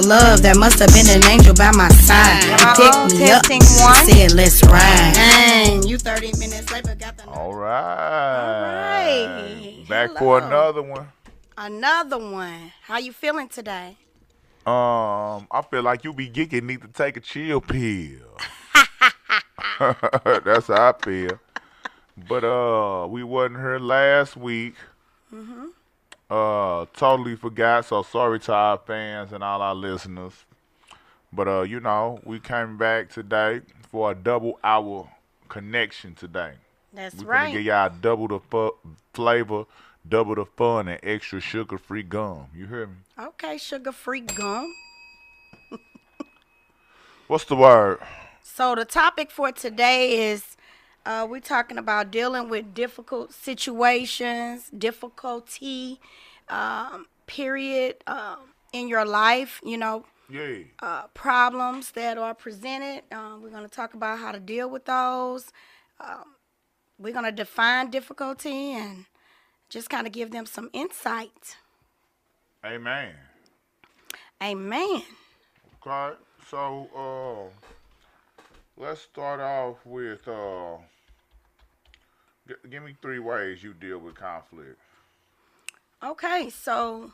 love. There must have been an angel by my side. Picked me up, said let's ride. Dang, you 30 minutes late, but got the. All right. Back Hello. for another one. Another one. How you feeling today? I feel like you be geeking, need to take a chill pill. That's how I feel. But we wasn't here last week. Totally forgot. So sorry to our fans and all our listeners. But we came back today for a double hour connection today. That's We're right. gonna give y'all double the flavor, double the fun, and extra sugar-free gum. You hear me? Okay, sugar-free gum. What's the word? So the topic for today is we're talking about dealing with difficult situations, difficulty, period, in your life, Yeah. problems that are presented. We're going to talk about how to deal with those. We're going to define difficulty and just kind of give them some insight. Amen. Amen. Okay. So let's start off with give me 3 ways you deal with conflict. Okay, so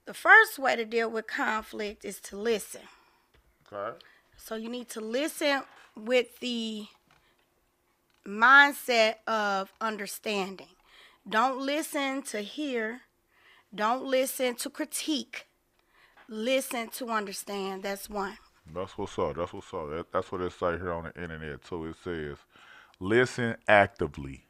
the first way to deal with conflict is to listen. Okay. So you need to listen with the mindset of understanding. Don't listen to hear. Don't listen to critique. Listen to understand. That's one. That's what's up. That's what's up. That's what it say here on the internet too. It says, listen actively.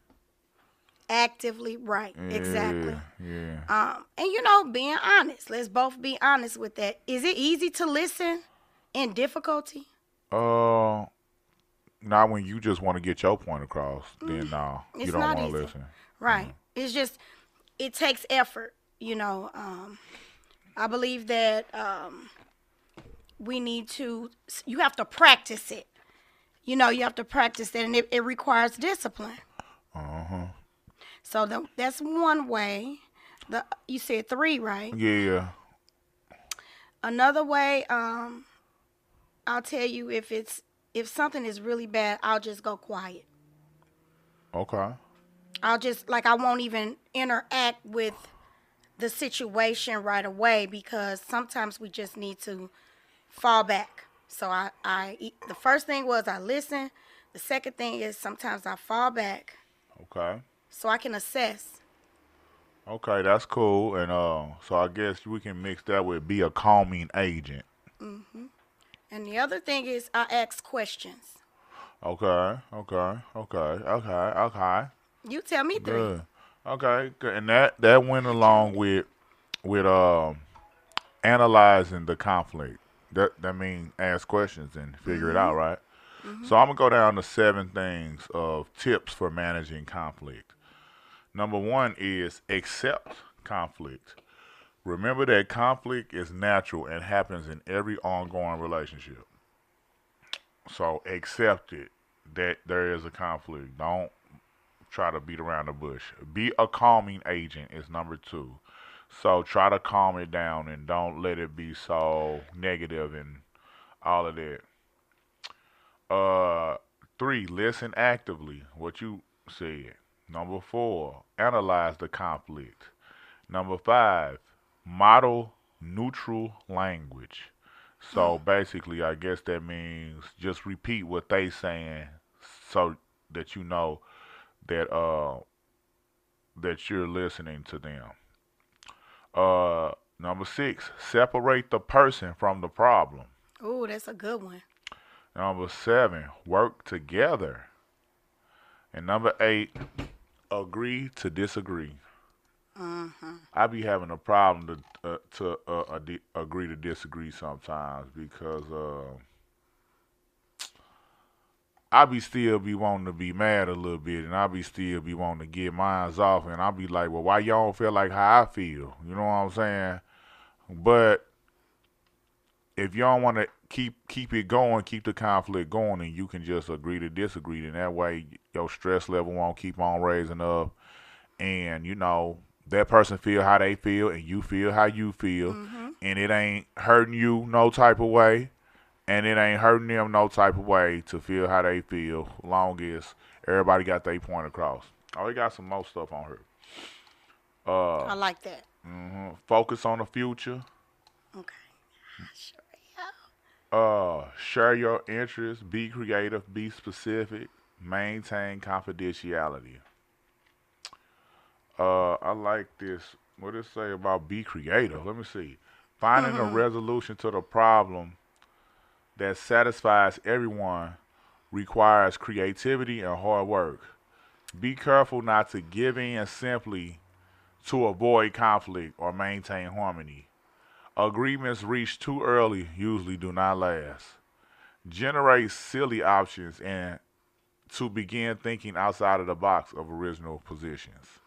Actively, right. Exactly. Yeah. And being honest. Let's both be honest with that. Is it easy to listen in difficulty? Not when you just want to get your point across. Then no, you don't want to listen. Right. It's just it takes effort. I believe that you have to practice it. You have to practice it, and it requires discipline. So that's one way. You said 3, right? Yeah. Another way, I'll tell you if something is really bad, I'll just go quiet. Okay. I won't even interact with the situation right away because sometimes we just need to fall back. So the first thing was I listen. The second thing is sometimes I fall back. Okay. So I can assess. Okay, that's cool. And so I guess we can mix that with be a calming agent. And the other thing is I ask questions. Okay. You tell me 3. Good. Okay, good. And that went along with analyzing the conflict. That means ask questions and figure it out, right? So I'm gonna go down to 7 things of tips for managing conflict. Number 1 is accept conflict. Remember that conflict is natural and happens in every ongoing relationship. So accept it that there is a conflict. Don't try to beat around the bush. Be a calming agent is number 2. So try to calm it down and don't let it be so negative and all of that. 3, listen actively. What you said. Number 4, analyze the conflict. Number 5, model neutral language. So basically, I guess that means just repeat what they saying so that you know that that you're listening to them. Number 6, separate the person from the problem. Oh, that's a good one. Number 7, work together. And number 8, agree to disagree. I be having a problem to agree to disagree sometimes because I be still be wanting to be mad a little bit, and I be still be wanting to get mines off, and I be like, well, why y'all don't feel like how I feel? You know what I'm saying? But if you don't want to keep it going, keep the conflict going, and you can just agree to disagree, and that way your stress level won't keep on raising up, and that person feel how they feel and you feel how you feel, Mhm. and it ain't hurting you no type of way, and it ain't hurting them no type of way to feel how they feel, long as everybody got their point across. Oh, we got some more stuff on here. Uh, I like that. Focus on the future. Okay. Sure. Share your interests. Be creative. Be specific. Maintain confidentiality. I like this. What does it say about be creative? Let me see. Finding a Yeah. resolution to the problem that satisfies everyone requires creativity and hard work. Be careful not to give in simply to avoid conflict or maintain harmony. Agreements reached too early usually do not last. Generate silly options and to begin thinking outside of the box of original positions.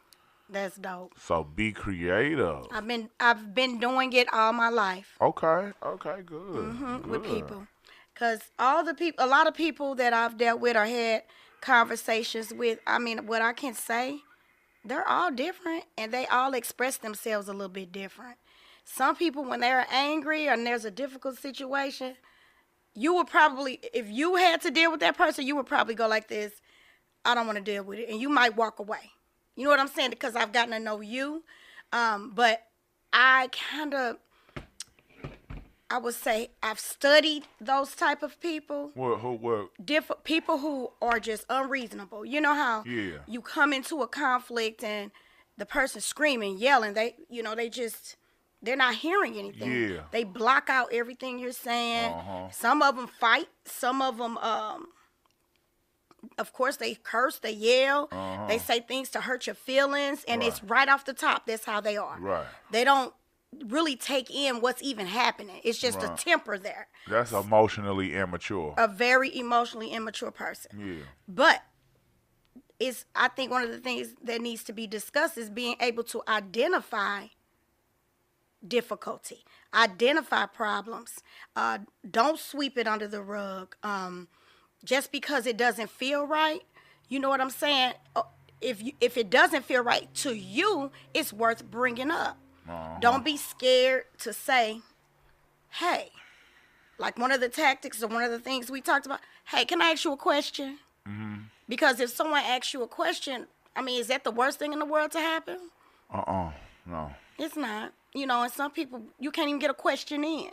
That's dope. So be creative. I've been doing it all my life. Okay, okay, good, With good. people, cause a lot of people that I've dealt with or had conversations with. I mean, what I can say, they're all different, and they all express themselves a little bit different. Some people, when they're angry and there's a difficult situation, you would probably, if you had to deal with that person, you would probably go like this: I don't want to deal with it, and you might walk away. You know what I'm saying? Because I've gotten to know you, but I kind of, I would say I've studied those type of people, What? Who? What? different people who are just unreasonable. You know how Yeah, you come into a conflict and the person screaming, yelling, they're not hearing anything. yeah. They block out everything you're saying. Uh huh. Some of them fight. Some of them, of course, they curse, they yell, Uh they huh. say things to hurt your feelings, and Right. it's right off the top. That's how they are. Right. They don't really take in what's even happening. It's just a Right. temper there. That's emotionally immature. A very emotionally immature person. Yeah. But it's, I think one of the things that needs to be discussed is being able to identify difficulty, identify problems. Don't sweep it under the rug. Just because it doesn't feel right, you know what I'm saying? If it doesn't feel right to you, it's worth bringing up. Uh huh. Don't be scared to say, hey, like one of the tactics or one of the things we talked about, hey, can I ask you a question? Mhm. Because if someone asks you a question, I mean, is that the worst thing in the world to happen? No. It's not. You know, and some people, you can't even get a question in.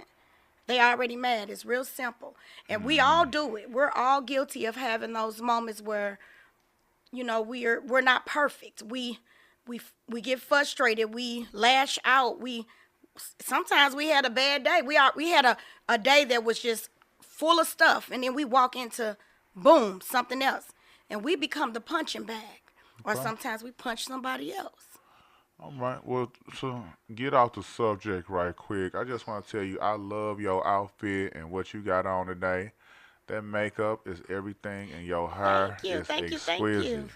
They already mad. It's real simple. And we all Mhm. do it. We're all guilty of having those moments where, we're not perfect. We get frustrated. We lash out. We sometimes we had a bad day. We had a day that was just full of stuff, and then we walk into boom something else, and we become the punching bag. Or Okay. sometimes we punch somebody else. All right. Well, so get off the subject right quick. I just want to tell you, I love your outfit and what you got on today. That makeup is everything, and your hair Thank you, is thank you, thank you. exquisite.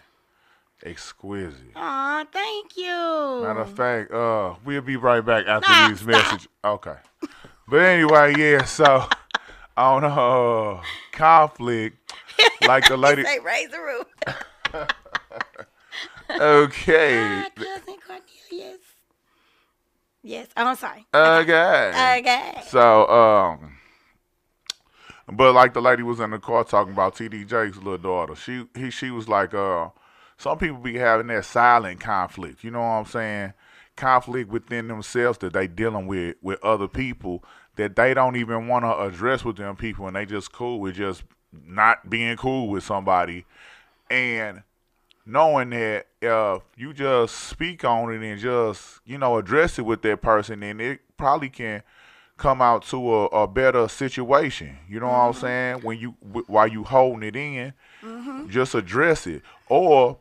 Exquisite. Aw, thank Matter of you. fact, we'll be right back after Nah, these stop. messages. Okay. But anyway, yeah. So on conflict, like the He lady. say raise the roof. Okay. Ah, cousin Cornelius. Yes. Oh, I'm sorry. Okay. Okay. Okay. So but like the lady was in the car talking about TD Jake's little daughter. She was like, some people be having that silent conflict. You know what I'm saying? Conflict within themselves that they dealing with other people that they don't even want to address with them people, and they just cool with just not being cool with somebody, and knowing that if you just speak on it and just address it with that person, then it probably can come out to a better situation. You know what I'm Mhm. saying? When while you holding it in, Mhm. just address it. Or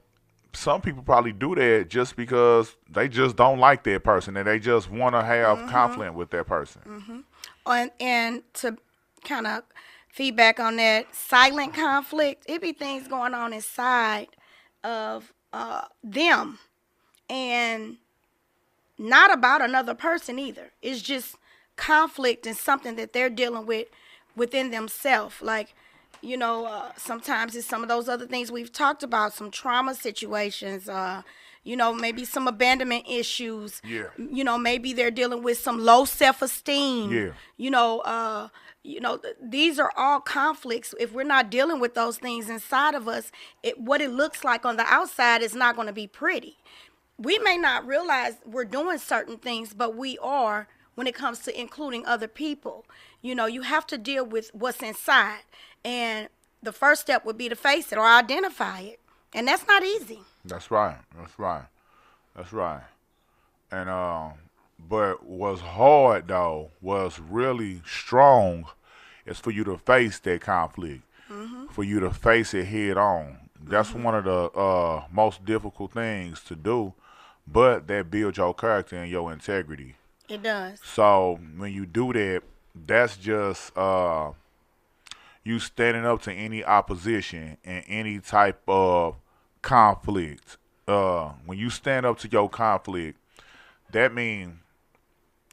some people probably do that just because they just don't like that person and they just want to have Mhm. conflict with that person. Mhm. And to kind of feedback on that silent conflict, it be things going on inside of them, and not about another person either. It's just conflict and something that they're dealing with within themselves. Like, sometimes it's some of those other things we've talked about, some trauma situations. maybe some abandonment issues. Yeah. Maybe they're dealing with some low self-esteem. Yeah. These are all conflicts. If we're not dealing with those things inside of us, what it looks like on the outside is not going to be pretty. We may not realize we're doing certain things, but we are when it comes to including other people. You have to deal with what's inside. And the first step would be to face it or identify it. And that's not easy. That's right. That's right. That's right. And but what's hard though, was really strong, is for you to face that conflict, for you to face it head on. That's one of the most difficult things to do, but that builds your character and your integrity. It does. So when you do that, that's just you standing up to any opposition and any type of conflict. When you stand up to your conflict, that means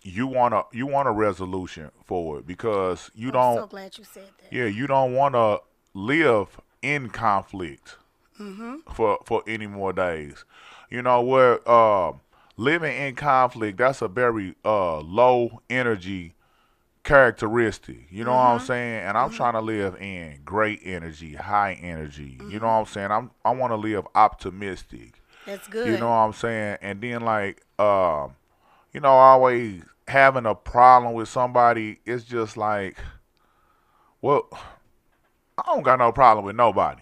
you want a resolution for it, because you I'm don't. so glad you said that. Yeah, you don't want to live in conflict for any more days. Where living in conflict, that's a very low energy characteristic. You know what I'm saying? And I'm trying to live in great energy, high energy. You know what I'm saying? I want to live optimistic. That's good. You know what I'm saying? And then like always having a problem with somebody, it's just like, well, I don't got no problem with nobody.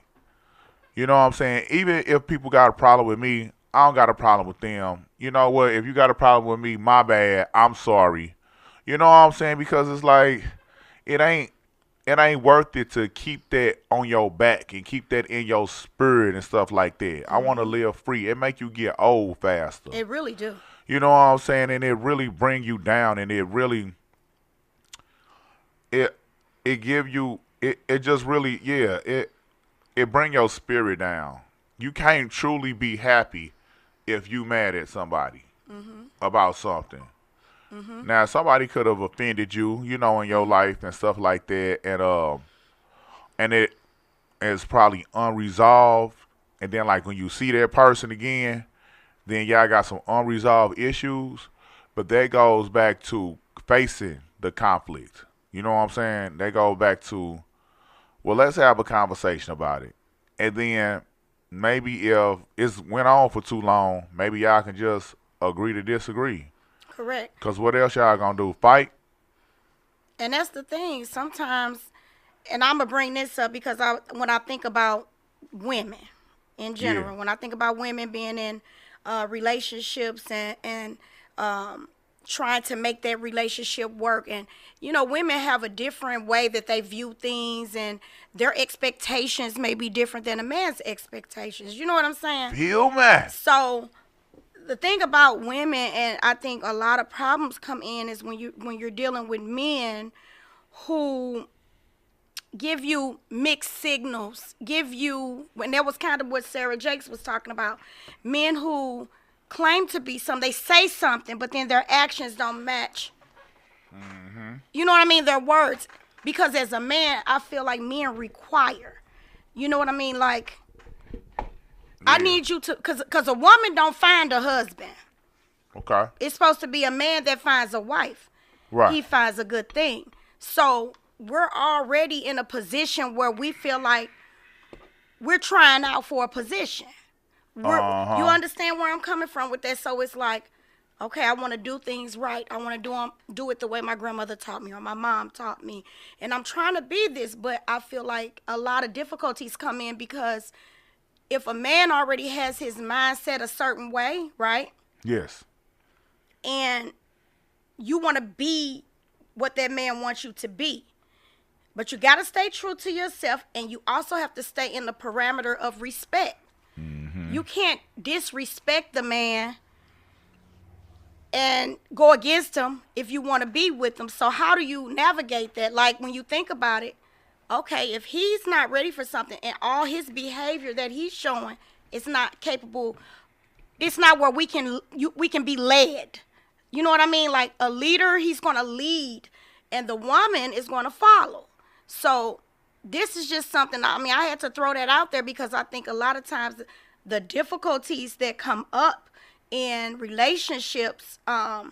You know what I'm saying? Even if people got a problem with me, I don't got a problem with them. You know what? If you got a problem with me, my bad. I'm sorry. You know what I'm saying? Because it's like it ain't worth it to keep that on your back and keep that in your spirit and stuff like that. I want to live free. It make you get old faster. It really do. You know what I'm saying? And it really bring you down, and it really it give you it just really, yeah, it bring your spirit down. You can't truly be happy if you mad at somebody about something. Now somebody could have offended you, in your life and stuff like that, and it is probably unresolved. And then like when you see that person again, then y'all got some unresolved issues. But that goes back to facing the conflict. You know what I'm saying? They go back to, well, let's have a conversation about it. And then maybe if it's went on for too long, maybe y'all can just agree to disagree. Correct. Because what else y'all gonna do? Fight? And that's the thing. Sometimes, and I'm gonna bring this up because when I think about women in general, Yeah. when I think about women being in relationships and trying to make that relationship work, and women have a different way that they view things, and their expectations may be different than a man's expectations. You know what I'm saying? Feel me? So the thing about women, and I think a lot of problems come in, is when you're dealing with men who give you mixed signals, and that was kind of what Sarah Jakes was talking about. Men who claim to be they say something, but then their actions don't match. You know what I mean? Their words. Because as a man, I feel like men require. You know what I mean? Like, I need you to, because a woman don't find a husband. Okay. It's supposed to be a man that finds a wife. Right. He finds a good thing. So we're already in a position where we feel like we're trying out for a position. You understand where I'm coming from with that? So it's like, okay, I want to do things right. I want to do it the way my grandmother taught me or my mom taught me. And I'm trying to be this, but I feel like a lot of difficulties come in because if a man already has his mindset a certain way, right? Yes. And you want to be what that man wants you to be. But you got to stay true to yourself, and you also have to stay in the parameter of respect. You can't disrespect the man and go against him if you want to be with him. So how do you navigate that? Like, when you think about it, okay, if he's not ready for something and all his behavior that he's showing is not capable, it's not where we can be led. You know what I mean? Like, a leader, he's going to lead, and the woman is going to follow. So this is just something, I had to throw that out there because I think a lot of times the difficulties that come up in relationships are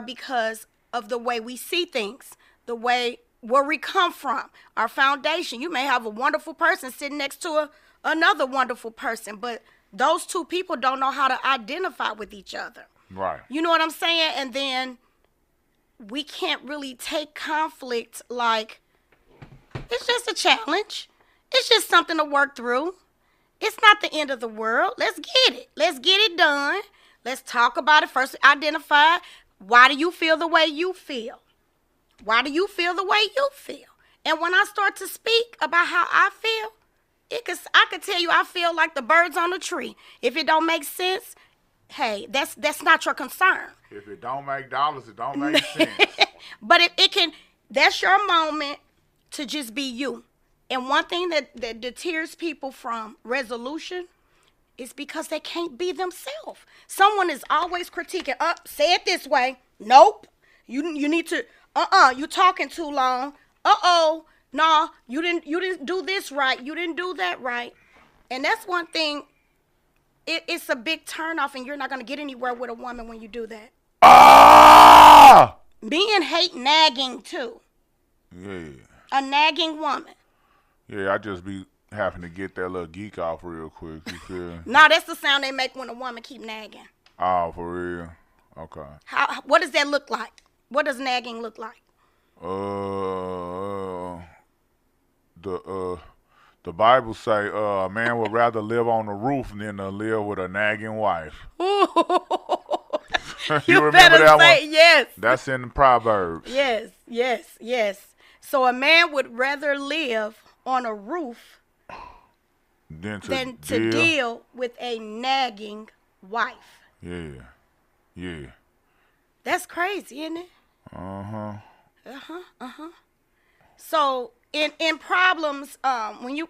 because of the way we see things, the way where we come from, our foundation. You may have a wonderful person sitting next to another wonderful person, but those two people don't know how to identify with each other. Right. You know what I'm saying? And then we can't really take conflict like it's just a challenge. It's just something to work through. It's not the end of the world. Let's get it. Let's get it done. Let's talk about it. First, identify, why do you feel the way you feel? Why do you feel the way you feel? And when I start to speak about how I feel, I could tell you I feel like the birds on the tree. If it don't make sense, hey, that's not your concern. If it don't make dollars, it don't make sense. But it can, that's your moment to just be you. And one thing that deters people from resolution is because they can't be themselves. Someone is always critiquing, say it this way. Nope. You need to, you talking too long. No, you didn't do this right. You didn't do that right. And that's one thing, it's a big turnoff, and you're not going to get anywhere with a woman when you do that. Ah! Men hate nagging too. Yeah. A nagging woman. Yeah, I just be having to get that little geek off real quick. You feel? No, that's the sound they make when a woman keep nagging. Oh, for real? Okay. What does that look like? What does nagging look like? The Bible say a man would rather live on the roof than to live with a nagging wife. You remember that one? Yes. That's in the Proverbs. Yes. So a man would rather live on a roof than to deal with a nagging wife. Yeah. That's crazy, isn't it? Uh-huh. So in problems,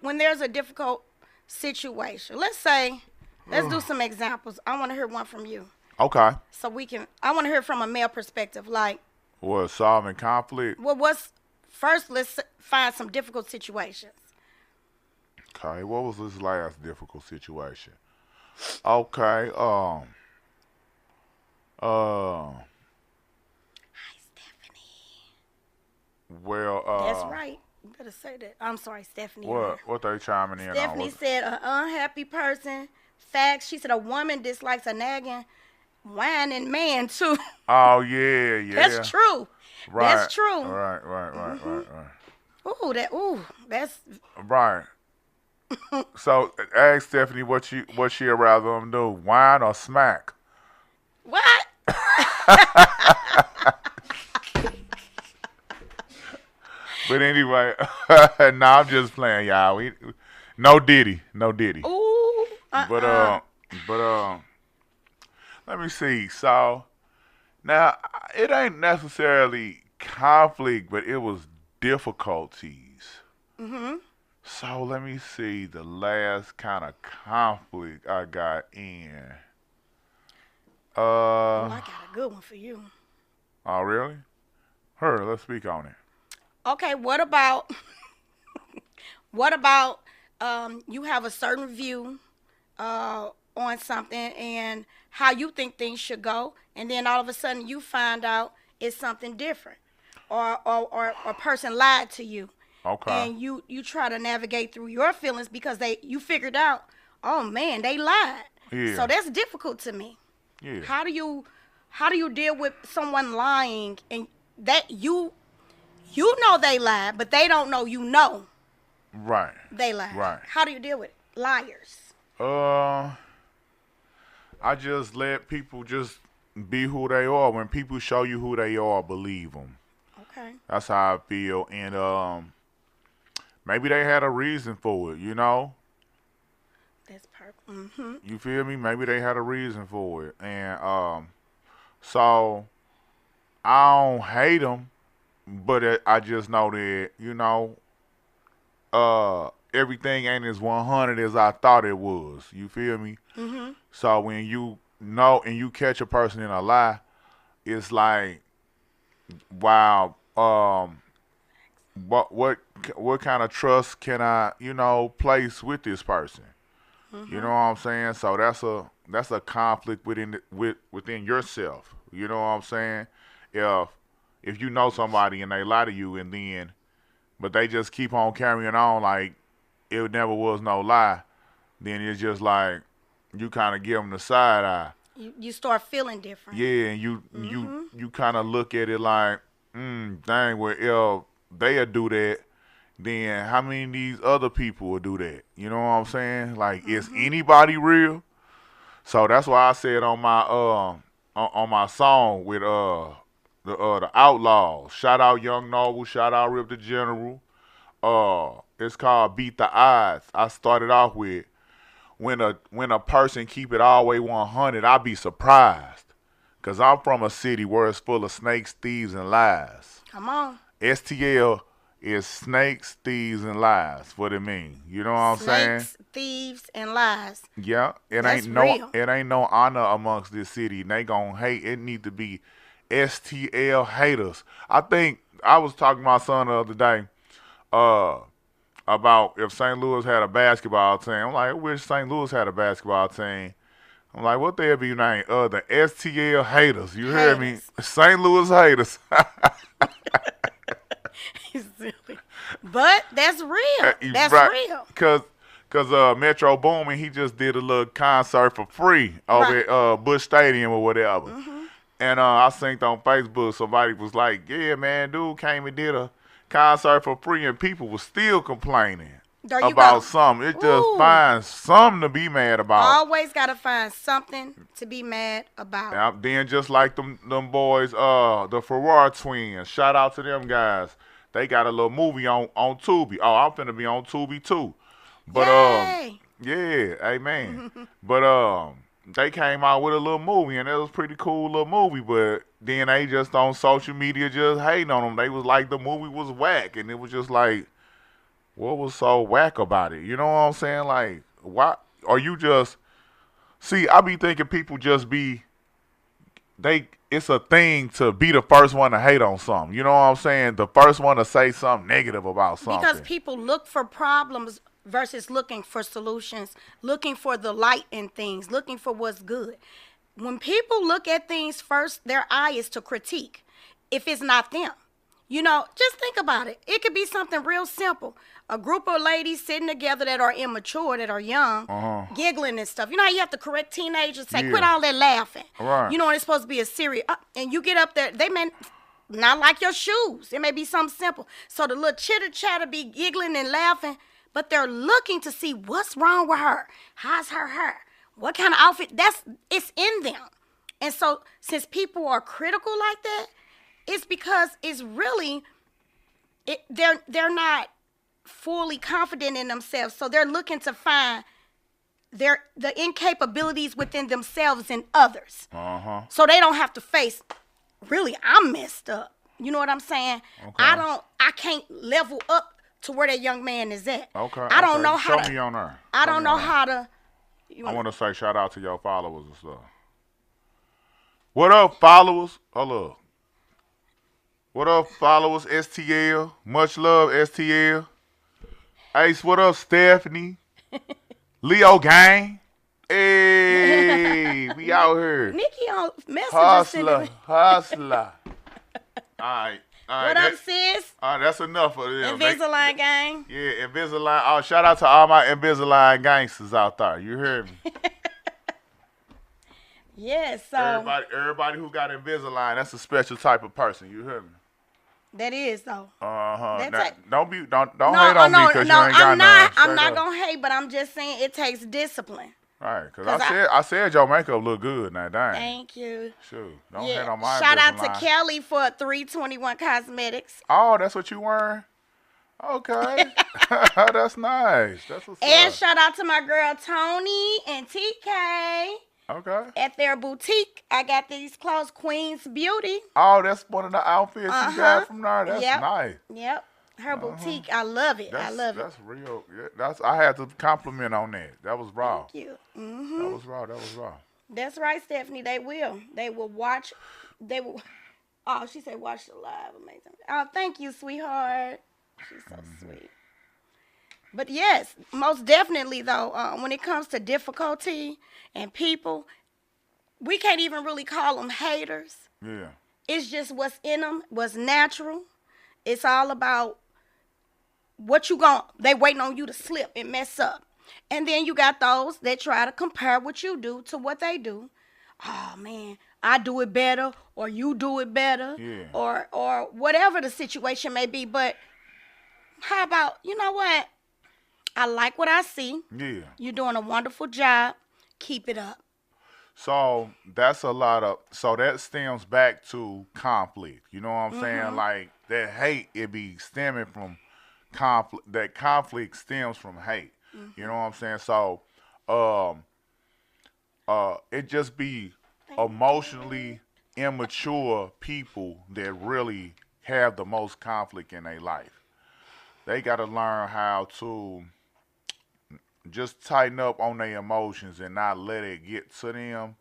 when there's a difficult situation, let's do some examples. I want to hear one from you. Okay. So I want to hear from a male perspective. Like, what, solving conflict? Well, first, let's find some difficult situations. Okay, what was this last difficult situation? Okay, Hi, Stephanie. Well, That's right. You better say that. I'm sorry, Stephanie. What they chiming in on? Stephanie said an unhappy person. Facts. She said a woman dislikes a nagging, whining man too. Oh yeah. That's true. Right. That's true. Right. That's right. So ask Stephanie what she'd rather them do, whine or smack. what? But anyway, no, I'm just playing, y'all. No Diddy. Ooh. But let me see. So now it ain't necessarily conflict, but it was difficulties. So let me see the last kind of conflict I got in. I got a good one for you. Oh really? Let's speak on it. Okay, what about you have a certain view on something and how you think things should go, and then all of a sudden you find out it's something different, or a person lied to you. Okay. And you try to navigate through your feelings because you figured out, oh man, they lied. Yeah. So that's difficult to me. Yeah. How do you deal with someone lying and that you know they lied, but they don't know you know Right. they lied? Right. How do you deal with it? Liars. I just let people just be who they are. When people show you who they are, believe them. Okay. That's how I feel. And maybe they had a reason for it, you know? That's perfect. You feel me? Maybe they had a reason for it. And so I don't hate them, but I just know that, you know, everything ain't as 100 as I thought it was. You feel me? So when you know and you catch a person in a lie, it's like, wow, what kind of trust can I, place with this person? You know what I'm saying? So that's a conflict within yourself. You know what I'm saying? If if you know somebody and they lie to you and then but they just keep on carrying on like it never was no lie, then it's just like you kind of give them the side eye. You start feeling different. Yeah, and you kind of look at it like, dang, well, if they'll do that, then how many of these other people will do that? You know what I'm saying? Like, is anybody real? So that's why I said on my song with the Outlaws. Shout out Young Noble. Shout out Rip the General. It's called Beat the Odds. I started off with when a person keep it all the way 100, I be surprised. Cause I'm from a city where it's full of snakes, thieves, and lies. Come on. STL is snakes, thieves, and lies. What it mean? You know what I'm saying? Snakes, thieves, and lies. Yeah. That's real. It ain't no honor amongst this city. And they gon' hate. It need to be STL haters. I think I was talking to my son the other day. Uh, about if St. Louis had a basketball team. I'm like, I wish St. Louis had a basketball team. I'm like, what they'll be named? The STL haters. You hear me? Haters. St. Louis haters. He's silly. But that's real. That's Right. real. Cause Metro Boomin, he just did a little concert for free over Right. at Bush Stadium or whatever. And I seen on Facebook somebody was like, yeah, man, dude came and did a concert for free and people was still complaining There you about go. something. It just Ooh. finds something to be mad about. Always got to find something to be mad about. Then just like them boys, the Ferrari twins. Shout out to them guys. They got a little movie on Tubi. Oh, I'm finna be on Tubi too. But Yay. yeah, amen. But they came out with a little movie and it was a pretty cool little movie. But then they just on social media just hating on them. They was like the movie was whack, and it was just like, what was so whack about it? You know what I'm saying? Like, why are you just? See, I be thinking people just be it's a thing to be the first one to hate on something. You know what I'm saying? The first one to say something negative about something. Because people look for problems versus looking for solutions, looking for the light in things, looking for what's good. When people look at things first, their eye is to critique if it's not them. You know, just think about it. It could be something real simple. A group of ladies sitting together that are immature, that are young, giggling and stuff. You know how you have to correct teenagers, say, Yeah. quit all that laughing. Right. You know, and it's supposed to be a serious, and you get up there, they may not like your shoes. It may be something simple. So the little chitter chatter be giggling and laughing, but they're looking to see what's wrong with her. How's her hair? What kind of outfit? It's in them. And so since people are critical like that, it's because it's really they're not fully confident in themselves. So they're looking to find the incapabilities within themselves and others. So they don't have to face, really, I'm messed up. You know what I'm saying? Okay. I can't level up to where that young man is at. Okay. I don't okay. know how Show to. me on there. I Show don't me know on there. how to. I want to say shout out to your followers and stuff. What up, followers? Hold up. What up, followers? STL. Much love, STL. Ace, what up, Stephanie? Leo Gang. Hey, we out here. Nikki on messages. Hustler, hustler. All right. What up, sis? All right, that's enough of them. Invisalign gang. Yeah, Invisalign. Oh, shout out to all my Invisalign gangsters out there. You hear me? Yes, so Everybody who got Invisalign, that's a special type of person. You hear me? that is though. Don't That's don't hate on no, me because no, you ain't got I'm not. none. I'm not Straight up. gonna hate, but I'm just saying it takes discipline. Right, because 'Cause I said your makeup look good now. Dang. Thank you. Shoot, don't Yeah. hate on my Shout out to Invisalign. Kelly for 321 Cosmetics. Oh, that's what you wearing? Okay. That's nice. That's what's And up. shout out to my girl Tony and TK Okay. at their boutique. I got these clothes, Queen's Beauty. Oh, that's one of the outfits you got from there. That's Yep. nice. Yep. Her boutique. I love it. I love it. That's real. Yeah, I had to compliment on that. That was raw. Thank you. That was raw. That was raw. That's right, Stephanie. They will. They will watch. They will. Oh, she said watch the live. Amazing. Oh, thank you, sweetheart. She's so sweet. But yes, most definitely though, when it comes to difficulty and people, we can't even really call them haters. Yeah. It's just what's in them, what's natural. It's all about what you gon' they waiting on you to slip and mess up. And then you got those that try to compare what you do to what they do. Oh man, I do it better or you do it better Yeah. or whatever the situation may be. But how about, you know what? I like what I see. Yeah. You're doing a wonderful job. Keep it up. So that's a lot of. So that stems back to conflict. You know what I'm saying? Mhm. Like that hate, it be stemming from conflict. That conflict stems from hate. You know Mhm. what I'm saying? So, um, it just be Thank you. emotionally immature people that really have the most conflict in their life. They got to learn how to just tighten up on their emotions and not let it get to them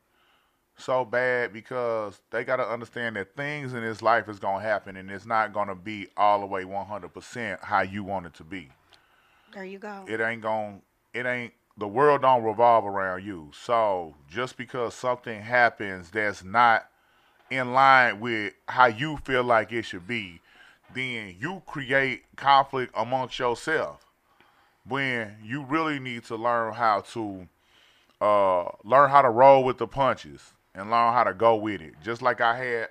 so bad, because they got to understand that things in this life is going to happen and it's not going to be all the way 100% how you want it to be. There you go. It ain't going it ain't the world don't revolve around you. So, just because something happens that's not in line with how you feel like it should be, then you create conflict amongst yourself when you really need to learn how to roll with the punches and learn how to go with it. Just like I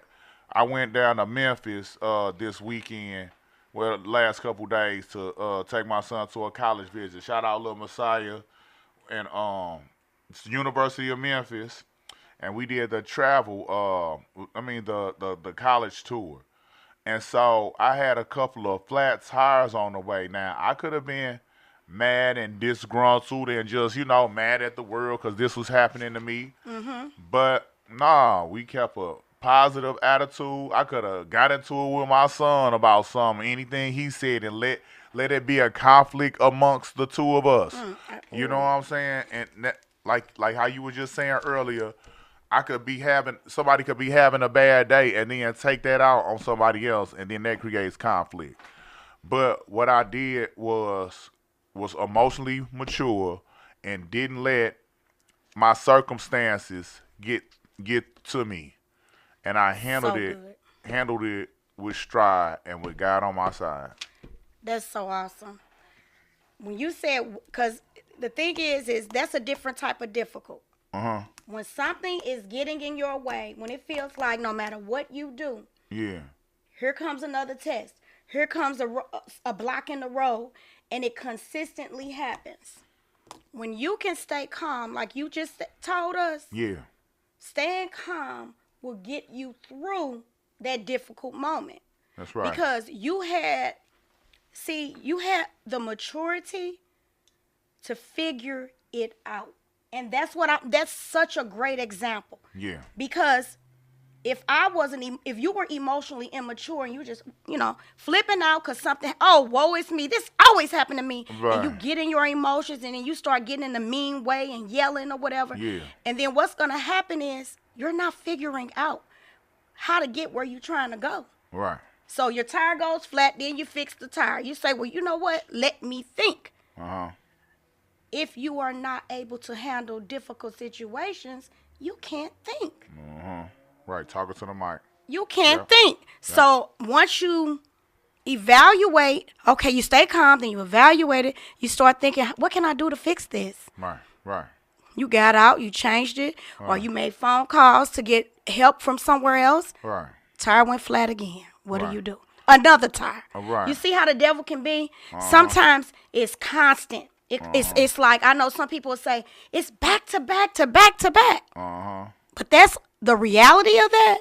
went down to Memphis this weekend, well, last couple days to take my son to a college visit. Shout out Little Messiah and it's the University of Memphis, and we did the travel. I mean the college tour. And so I had a couple of flat tires on the way. Now, I could have been mad and disgruntled and just, mad at the world because this was happening to me. Mhm. But nah, we kept a positive attitude. I could have got into it with my son about something, anything he said, and let it be a conflict amongst the two of us. You know what Ooh. I'm saying? And that, like how you were just saying earlier, I could be having somebody could be having a bad day and then take that out on somebody else, and then that creates conflict. But what I did was emotionally mature and didn't let my circumstances get to me, and I So good. handled it with stride and with God on my side. That's so awesome. When you said, because the thing is that's a different type of difficult. Uh huh. When something is getting in your way, when it feels like no matter what you do, Yeah. here comes another test, here comes a block in the road, and it consistently happens. When you can stay calm, like you just told us, Yeah. staying calm will get you through that difficult moment That's right. because you had the maturity to figure it out. And that's such a great example. Yeah. Because if you were emotionally immature and you just, flipping out because something, oh, woe is me, this always happened to me, and you Right. get in your emotions and then you start getting in the mean way and yelling or whatever, Yeah. and then what's going to happen is you're not figuring out how to get where you're trying to go. Right. So your tire goes flat, then you fix the tire. You say, well, you know what? Let me think. Uh huh. If you are not able to handle difficult situations, you can't think. Uh huh. Right. Talking to the mic. You can't Yep. think. Yep. So once you evaluate, okay, you stay calm, then you evaluate it, you start thinking, what can I do to fix this? Right. Right. You got out, you changed it, or Right. you made phone calls to get help from somewhere else. Right. Tire went flat again. What Right. do? Another tire. Right. You see how the devil can be? Uh huh. Sometimes it's constant. Uh It's huh. it's like I know some people say it's back to back to back to back. Uh But that's the reality of that.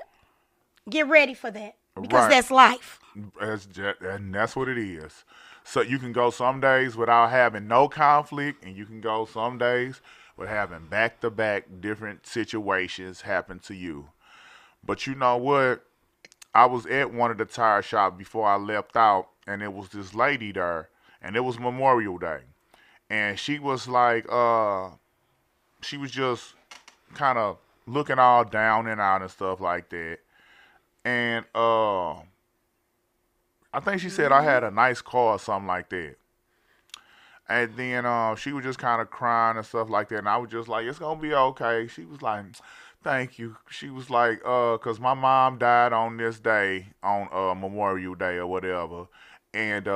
Get ready for that huh. because Right. that's life. And that's what it is. So you can go some days without having no conflict, and you can go some days with having back to back different situations happen to you. But you know what? I was at one of the tire shops before I left out, and it was this lady there, and it was Memorial Day, and she was like, she was just kind of looking all down and out and stuff like that, and I think she said I Hmm. had a nice car or something like that. And then she was just kind of crying and stuff like that. And I was just like, it's going to be okay. She was like, thank you. She was like, 'cause my mom died on this day, on Memorial Day or whatever. And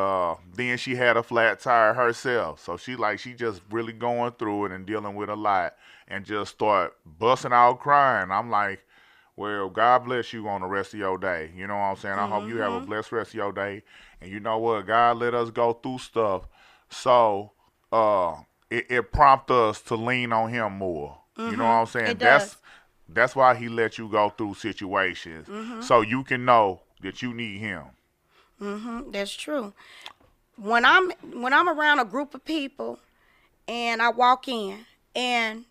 then she had a flat tire herself. So she just really going through it and dealing with a lot and just start busting out crying. I'm like, well, God bless you on the rest of your day. You know what I'm saying? I hope you have a Mm-hmm. blessed rest of your day. And you know what? God let us go through stuff. So uh, it prompts us to lean on Him more. You know what Mm-hmm. I'm saying? It That's does. that's why He let you go through situations Mm-hmm. so you can know that you need Him. Mm-hmm. That's true. When I'm around a group of people and I walk in and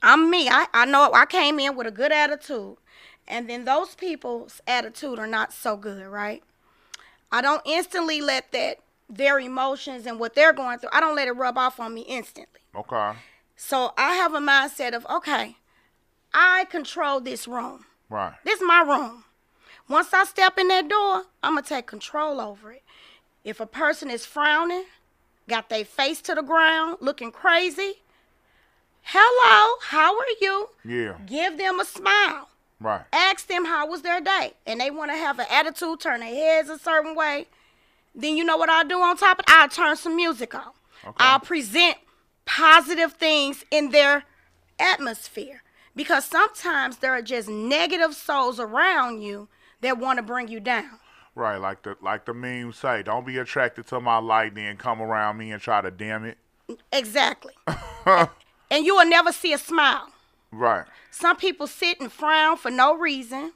I'm me. I know I came in with a good attitude. And then those people's attitude are not so good, right? I don't instantly let their emotions and what they're going through, I don't let it rub off on me instantly. Okay. So I have a mindset of, okay, I control this room. Right. This is my room. Once I step in that door, I'm going to take control over it. If a person is frowning, got their face to the ground, looking crazy, hello, how are you? Yeah. Give them a smile. Right. Ask them how was their day. And they want to have an attitude, turn their heads a certain way. Then you know what I'll do on top of it? I'll turn some music on. Okay. I'll present positive things in their atmosphere. Because sometimes there are just negative souls around you that want to bring you down. Right. Like the memes say, don't be attracted to my light, then come around me and try to dim it. Exactly. And you will never see a smile. Right. Some people sit and frown for no reason,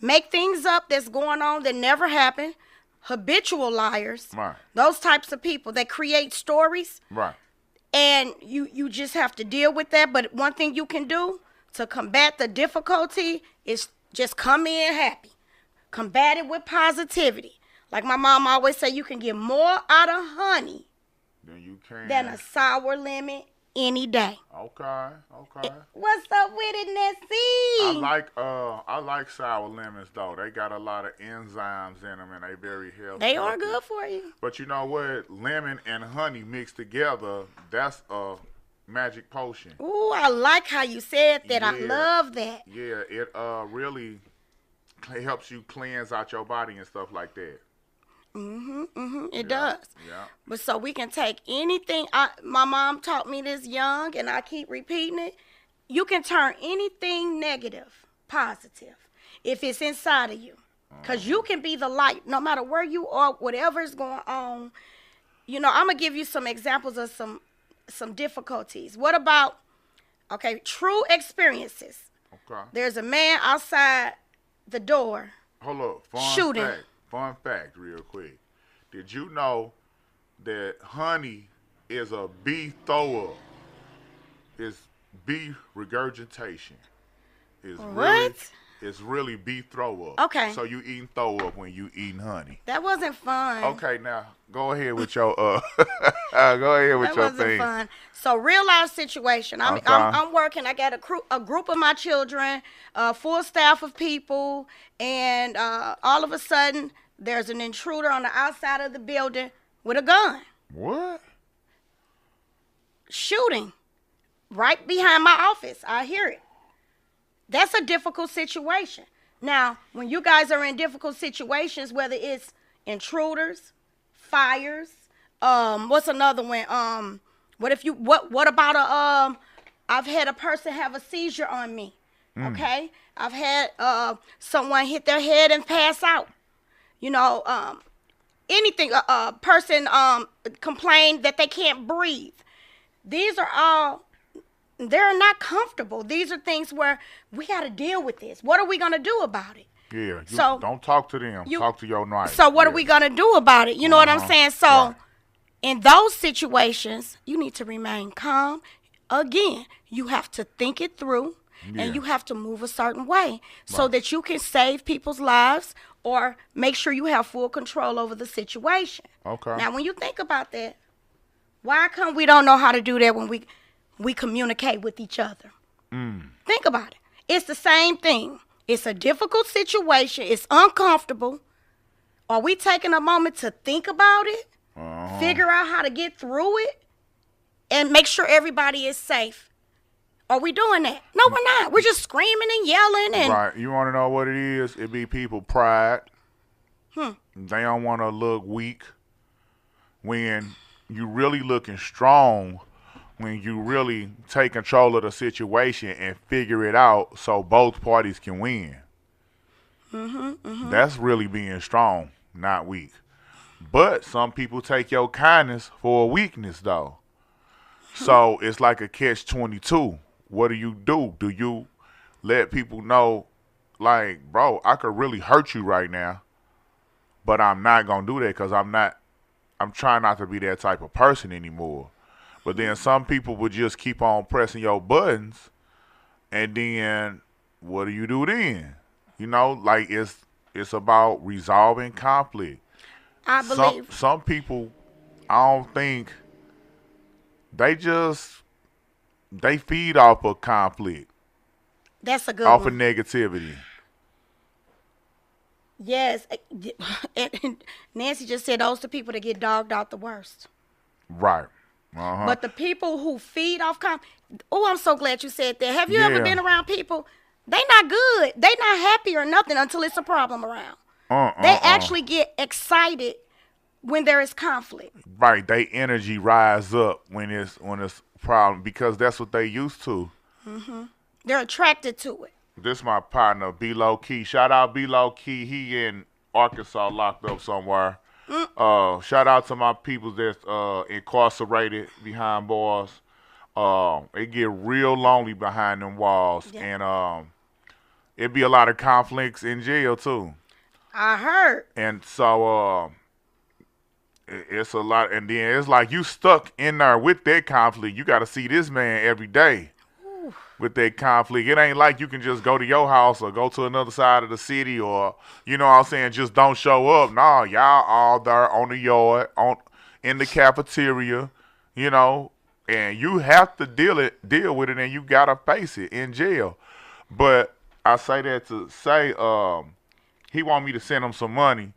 make things up that's going on that never happened. Habitual liars. Right. Those types of people that create stories, Right. and you just have to deal with that. But one thing you can do to combat the difficulty is just come in happy. Combat it with positivity. Like my mom always say, you can get more out of honey Then you can. than a sour lemon any day. Okay. Okay. What's up with it, Nessie? I like sour lemons though. They got a lot of enzymes in them and they very healthy. They are good for you. But you know what? Lemon and honey mixed together, that's a magic potion. Ooh, I like how you said that. I Yeah. love that. Yeah, it really helps you cleanse out your body and stuff like that. It Yeah. does. Yeah. But so we can take anything. My mom taught me this young, and I keep repeating it. You can turn anything negative positive if it's inside of you. Because you can be the light no matter where you are, whatever is going on. You know, I'm going to give you some examples of some difficulties. What about, okay, true experiences? Okay. There's a man outside the door. Hold up. Shooting. Fun fact, real quick. Did you know that honey is a bee throw up? It's bee regurgitation. What? It's really bee throw up. Okay. So you eating throw up when you eating honey. That wasn't fun. Okay, now go ahead with your go ahead with That your wasn't thing. fun. So real life situation. I'm Okay. I'm working. I got a group of my children, full staff of people, and all of a sudden there's an intruder on the outside of the building with a gun, What? shooting right behind my office. I hear it. That's a difficult situation. Now, when you guys are in difficult situations, whether it's intruders, fires, what's another one? What about I've had a person have a seizure on me. Okay? I've had someone hit their head and pass out. You know, anything, a person complained that they can't breathe. These are all, they're not comfortable. These are things where we got to deal with this. What are we going to do about it? Yeah. So- don't talk to them. Talk to your knife. So what Yeah. are we going to do about it? You know what I'm Uh-huh. saying? So Right. in those situations, you need to remain calm. Again, you have to think it through. Yeah. And you have to move a certain way so Right. that you can save people's lives or make sure you have full control over the situation. Okay. Now, when you think about that, why come we don't know how to do that when we communicate with each other? Think about it. It's the same thing. It's a difficult situation. It's uncomfortable. Are we taking a moment to think about it? Uh-huh. Figure out how to get through it? and make sure everybody is safe. Are we doing that? No, we're not. We're just screaming and yelling and Right. You want to know what it is? It be people pride. They don't want to look weak when you really looking strong, when you really take control of the situation and figure it out so both parties can win. That's really being strong, not weak. But some people take your kindness for a weakness, though. So it's like a catch-22. What do? Do you let people know, like, bro, I could really hurt you right now, but I'm not going to do that because I'm trying not to be that type of person anymore. But then some people would just keep on pressing your buttons, and then what do you do then? You know, like it's about resolving conflict. I believe. Some people, I don't think they feed off of conflict, That's a good off of one. negativity. Yes. And Nancy just said those are the people that get dogged out the worst. Right. Uh huh. But the people who feed off oh, I'm so glad you said that. Have you ever Yeah. been around people? They not good. They not happy or nothing until it's a problem around. They actually get excited when there is conflict. Right. They energy rise up when it's a problem because that's what they used to. They're attracted to it. This my partner, B Low Key. Shout out B Low Key. He in Arkansas locked up somewhere. Shout out to my people that's incarcerated behind bars. It get real lonely behind them walls, Yeah. and it be a lot of conflicts in jail too. I heard. And so it's a lot, and then it's like you stuck in there with that conflict. You got to see this man every day with that conflict. It ain't like you can just go to your house or go to another side of the city or, you know what I'm saying, just don't show up. Nah, y'all all there on the yard, in the cafeteria, you know, and you have to deal with it and you got to face it in jail. But I say that to say he want me to send him some money,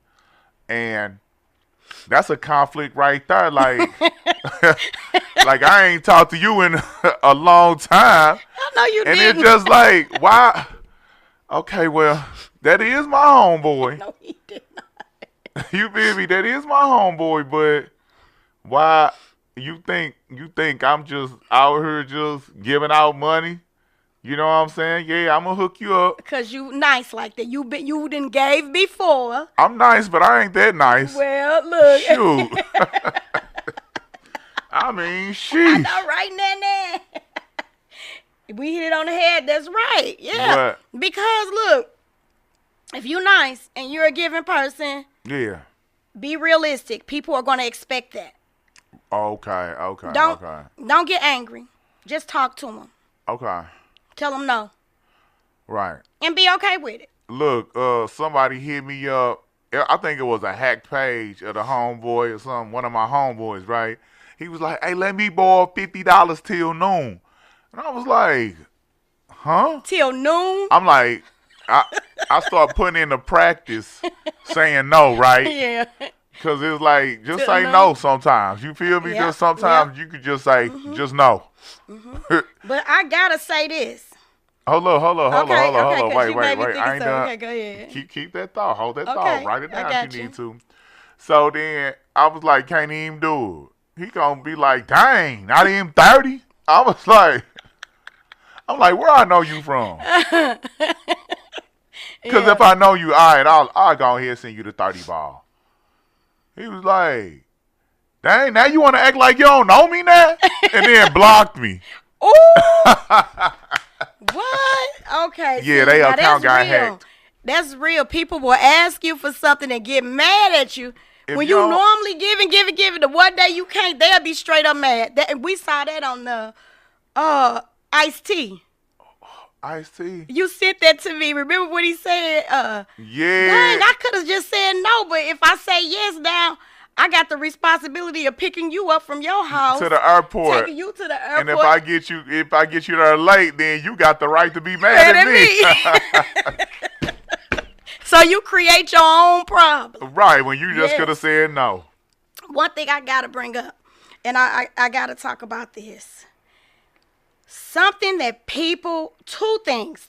and that's a conflict right there. Like, like I ain't talked to you in a long time. I know you And didn't. it's just like, why? Okay, well, that is my homeboy. No, he did not. You feel me? That is my homeboy, but why you think I'm just out here just giving out money? You know what I'm saying? Yeah, I'm gonna hook you up. Because you nice like that. You didn't gave before. I'm nice, but I ain't that nice. Well, look. Shoot. I mean, I sheesh. know, right now. We hit it on the head. That's right. Yeah. What? Because look, if you're nice and you're a giving person, Yeah. be realistic. People are going to expect that. Okay. Okay. Don't get angry. Just talk to them. Okay. Tell them no, Right. and be okay with it. Look, somebody hit me up. I think it was a hack page of the homeboy or something. One of my homeboys, right? He was like, "Hey, let me borrow $50 till noon," and I was like, "Huh?" Till noon. I'm like, I start putting into practice saying no, right? Yeah. Because it's like, just Till say noon. no sometimes. You feel me? Yeah, Just sometimes you could just say, just no. But I gotta say this. Hold on. 'cause Wait. you made me think I of ain't something. done. Okay, go ahead. Keep that thought. Hold that Okay, thought. Write it I down got if you you. need to. So then I was like, can't even do it. He gonna be like, dang, not even 30? I'm like, where I know you from? Because Yeah. if I know you, all right, I'll go ahead and send you the 30 ball. He was like, dang, now you want to act like you don't know me now? And then blocked me. Ooh. What? Okay. Yeah, see, they now account that's got real. hacked. That's real. People will ask you for something and get mad at you. If When you you don't- normally give it, the one day you can't, they'll be straight up mad. We saw that on the Ice T. Ice-T. You sent that to me. Remember what he said? Yeah. Dang, I could have just said no, but if I say yes now, I got the responsibility of picking you up from your house To the airport. taking you to the airport. And if I get you there late, then you got the right to be mad at me. So you create your own problem. Right, when you just Yes. could have said no. One thing I gotta bring up, and I got to talk about this. Something that people, two things.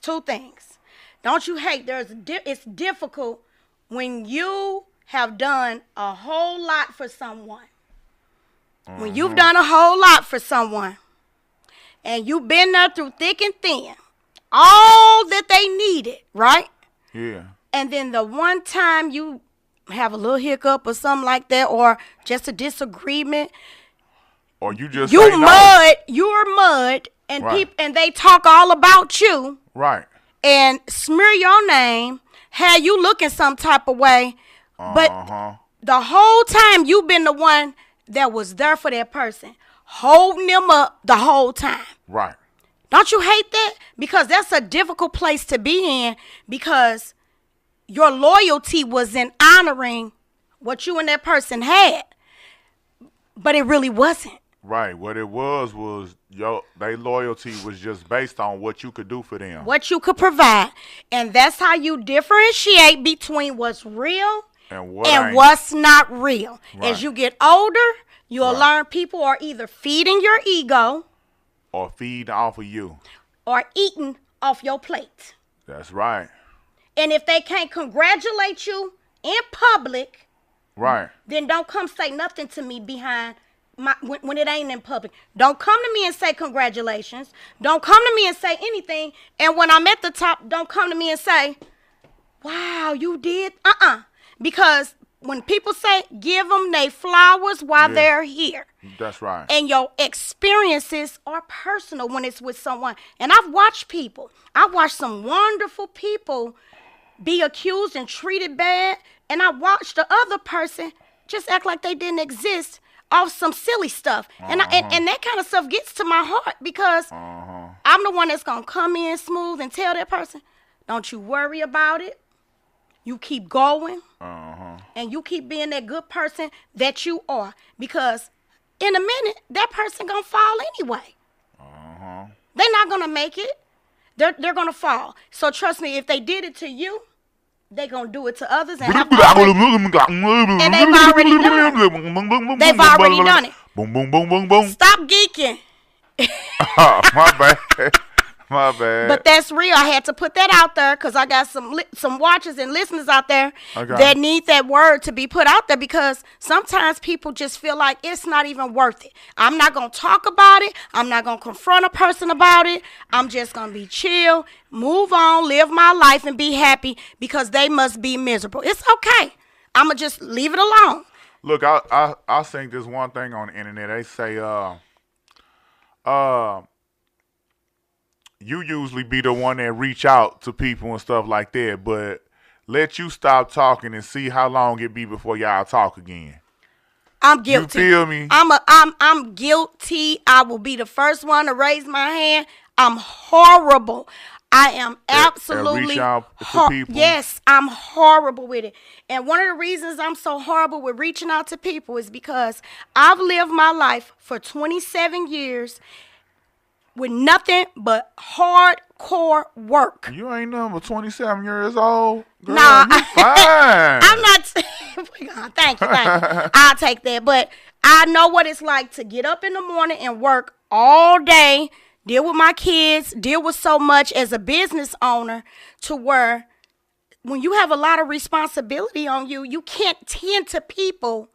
Don't you hate? It's difficult when you have done a whole lot for someone. When you've done a whole lot for someone, and you've been there through thick and thin, all that they needed, right? Yeah. And then the one time you have a little hiccup or something like that, or just a disagreement, Or you just you're say no. mud, and Right. and they talk all about you Right. and smear your name, have you looking some type of way, but the whole time you've been the one that was there for that person, holding them up the whole time. Right. Don't you hate that? Because that's a difficult place to be in, because your loyalty was in honoring what you and that person had, but it really wasn't. Right. What it was their loyalty was just based on what you could do for them. What you could provide. And that's how you differentiate between what's real And what's not real. Right. As you get older, you'll Right. learn people are either feeding your ego Or feed off of you. or eating off your plate. That's right. And if they can't congratulate you in public, Right. then don't come say nothing to me behind when it ain't in public. Don't come to me and say congratulations. Don't come to me and say anything. And when I'm at the top, don't come to me and say, wow, you did. Because when people say give them their flowers while they're here. That's right. And your experiences are personal when it's with someone. And I've watched some wonderful people be accused and treated bad. And I watched the other person just act like they didn't exist off some silly stuff. And and that kind of stuff gets to my heart, because I'm the one that's going to come in smooth and tell that person, don't you worry about it. You keep going. And you keep being that good person that you are. Because in a minute, that person going to fall anyway. They're not going to make it. They're going to fall. So trust me, if they did it to you, they're going to do it to others. And they've already done it. Boom, boom, boom, boom, boom. Stop geeking. My bad. My bad. But that's real. I had to put that out there because I got some watchers and listeners out there that need that word to be put out there, because sometimes people just feel like it's not even worth it. I'm not going to talk about it. I'm not going to confront a person about it. I'm just going to be chill, move on, live my life, and be happy because they must be miserable. It's okay. I'm going to just leave it alone. Look, I think this one thing on the internet. They say, you usually be the one that reach out to people and stuff like that, but let you stop talking and see how long it be before y'all talk again. I'm guilty. You feel me? I'm guilty. I will be the first one to raise my hand. I'm horrible. I am absolutely reach out to people. Yes, I'm horrible with it. And one of the reasons I'm so horrible with reaching out to people is because I've lived my life for 27 years with nothing but hardcore work. You ain't number 27 years old. Girl, Nah, you fine. I'm not. Thank you. I'll take that. But I know what it's like to get up in the morning and work all day, deal with my kids, deal with so much as a business owner, to where when you have a lot of responsibility on you, you can't tend to people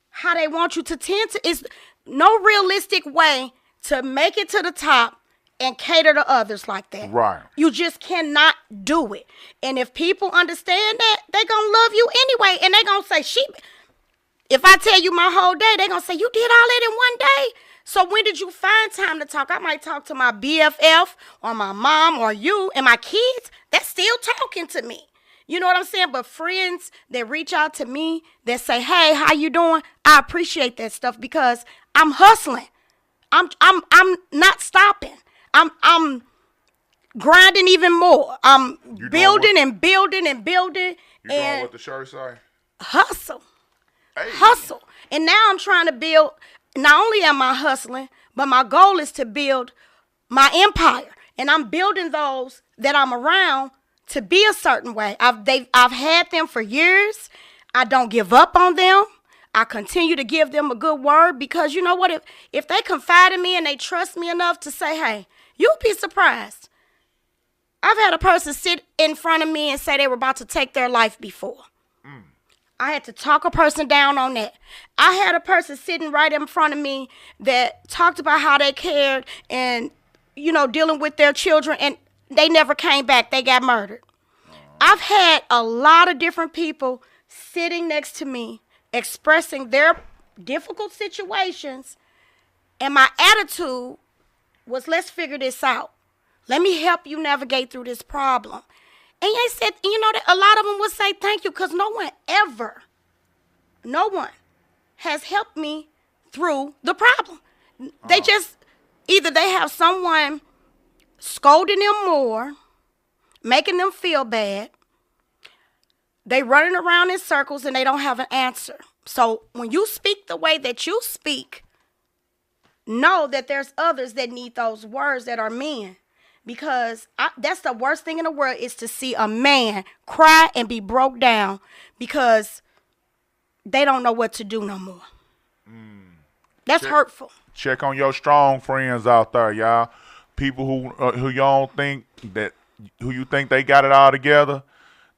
how they want you to tend to. It's no realistic way to make it to the top and cater to others like that. Right. You just cannot do it. And if people understand that, they gonna love you anyway. And they gonna say, if I tell you my whole day, they gonna say, you did all that in one day? So when did you find time to talk? I might talk to my BFF or my mom or you, and my kids, that's still talking to me. You know what I'm saying? But friends that reach out to me, that say, hey, how you doing? I appreciate that stuff, because I'm hustling. I'm not stopping. I'm grinding even more. I'm building and building and building. You know what the shirt say? Hustle. Hey. Hustle. And now I'm trying to build. Not only am I hustling, but my goal is to build my empire. And I'm building those that I'm around to be a certain way. I've had them for years. I don't give up on them. I continue to give them a good word because you know what? If they confide in me and they trust me enough to say, hey, you'll be surprised. I've had a person sit in front of me and say they were about to take their life before. I had to talk a person down on that. I had a person sitting right in front of me that talked about how they cared and, dealing with their children, and they never came back. They got murdered. I've had a lot of different people sitting next to me expressing their difficult situations, and my attitude was, let's figure this out. Let me help you navigate through this problem. And they said, that a lot of them would say thank you because no one has helped me through the problem. They just, either they have someone scolding them more, making them feel bad. They running around in circles and they don't have an answer. So when you speak the way that you speak, know that there's others that need those words that are men. Because that's the worst thing in the world is to see a man cry and be broke down because they don't know what to do no more. That's hurtful. Check on your strong friends out there, y'all. People who you don't think who you think they got it all together,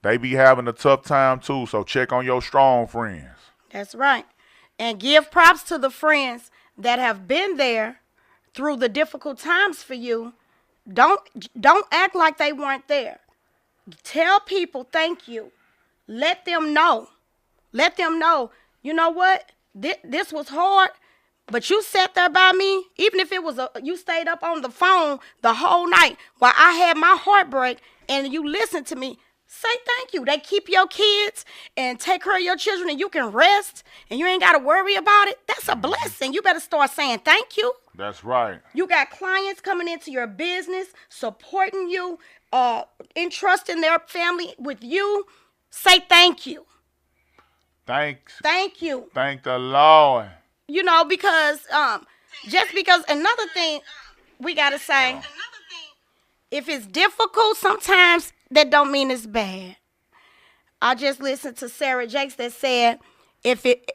they be having a tough time too. So check on your strong friends. That's right. And give props to the friends that have been there through the difficult times for you. Don't act like they weren't there. Tell people thank you. Let them know. You know what? This was hard, but you sat there by me. Even if it was you stayed up on the phone the whole night while I had my heartbreak, and you listened to me. Say thank you. They keep your kids and take care of your children, and you can rest, and you ain't got to worry about it. That's a blessing. You better start saying thank you. That's right. You got clients coming into your business, supporting you, entrusting their family with you. Say thank you. Thanks. Thank you. Thank the Lord. Because just because another thing we got to say, if it's difficult sometimes, that don't mean it's bad. I just listened to Sarah Jakes that said,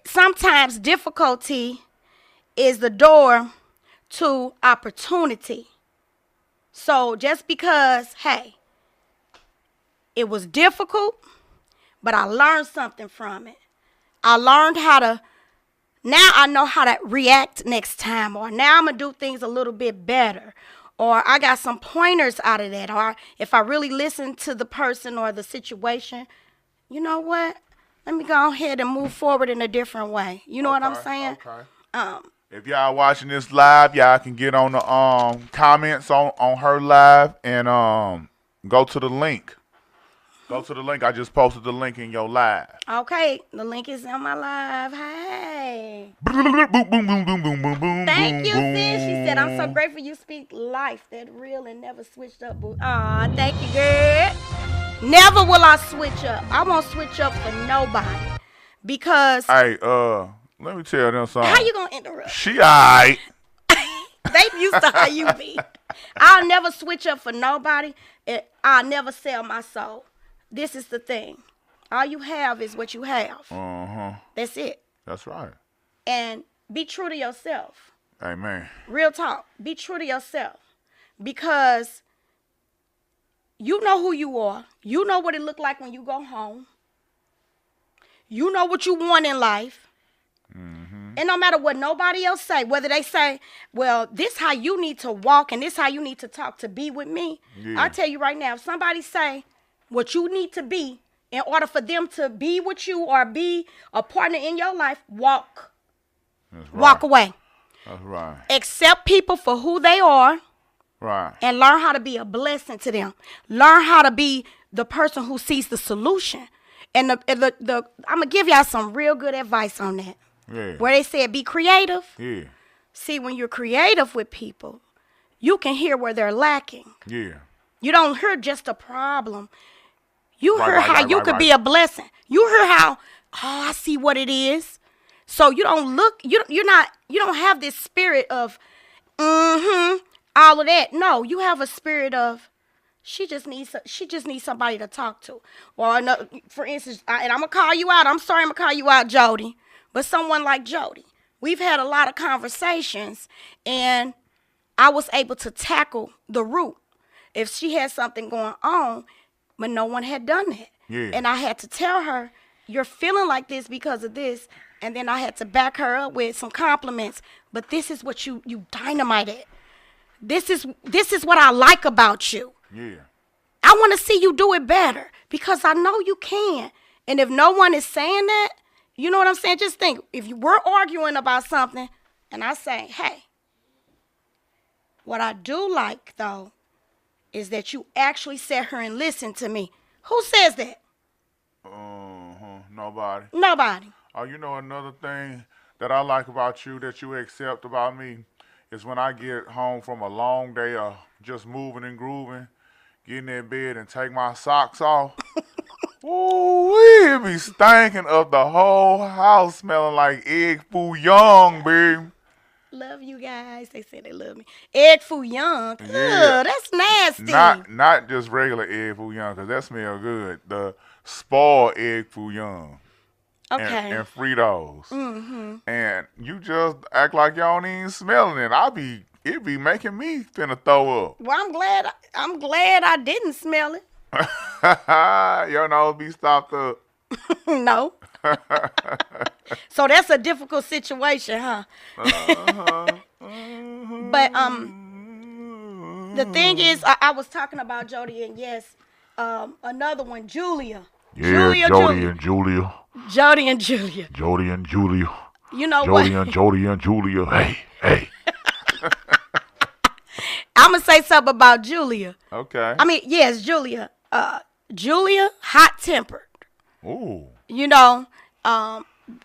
sometimes difficulty is the door to opportunity. So just because, hey, it was difficult, but I learned something from it. I learned now I know how to react next time, or now I'm going to do things a little bit better, or I got some pointers out of that, or if I really listen to the person or the situation, you know what? Let me go ahead and move forward in a different way. You know what I'm saying? Okay. If y'all watching this live, y'all can get on the comments on her live and go to the link. Go to the link. I just posted the link in your live. Okay, the link is in my live. Hey. Boom, boom, boom, boom, boom, boom, boom. Thank you, sis. She said, I'm so grateful you speak life, that real and never switched up. Aw, thank you, girl. Never will I switch up. I won't switch up for nobody. Because. Hey, let me tell them something. How you going to interrupt? She alright. They used to how you be. I'll never switch up for nobody. I'll never sell my soul. This is the thing. All you have is what you have. That's it. That's right. And be true to yourself. Amen. Real talk. Be true to yourself. Because you know who you are. You know what it look like when you go home. You know what you want in life. And no matter what nobody else say, whether they say, well, this how you need to walk and this how you need to talk to be with me. Yeah. I tell you right now, if somebody say what you need to be in order for them to be with you or be a partner in your life, walk. That's right. Walk away. That's right. Accept people for who they are. Right. And learn how to be a blessing to them. Learn how to be the person who sees the solution. And I'm going to give y'all some real good advice on that. Yeah. Where they said be creative. Yeah. See, when you're creative with people, you can hear where they're lacking. Yeah. You don't hear just a problem. You hear how you could be a blessing. You hear how, I see what it is. So you don't look, you don't have this spirit of, all of that. No, you have a spirit of, she just needs somebody to talk to. Or for instance, and I'm gonna call you out. I'm sorry, I'm gonna call you out, Jody. But someone like Jody, we've had a lot of conversations, and I was able to tackle the root. If she had something going on, but no one had done that. Yeah. And I had to tell her, you're feeling like this because of this. And then I had to back her up with some compliments. But this is what you dynamite at. This is what I like about you. Yeah. I want to see you do it better because I know you can. And if no one is saying that, you know what I'm saying? Just think, if we're arguing about something and I say, hey, what I do like, though, is that you actually sit here and listen to me. Who says that? Nobody. Nobody. Oh, you know another thing that I like about you that you accept about me is when I get home from a long day of just moving and grooving, get in that bed and take my socks off. Ooh, it be stinking up the whole house, smelling like egg foo young, babe. Love you guys. They say they love me. Egg foo young. Yeah. Ugh, that's nasty. Not just regular egg foo young, because that smell good. The spoiled egg foo young. Okay. And Fritos. Mm-hmm. And you just act like y'all ain't even smelling it. It be making me finna throw up. Well, I'm glad I didn't smell it. Your nose be stopped up. No. So that's a difficult situation, huh? But the thing is, I was talking about Jody, and yes, another one, Julia. Yeah, Jody and Julia. Jody and Julia. Jody and Julia. You know Jody what? and Jody and Julia. Hey. I'm gonna say something about Julia. Okay. I mean, yes, Julia. Julia, hot-tempered. Ooh. You know,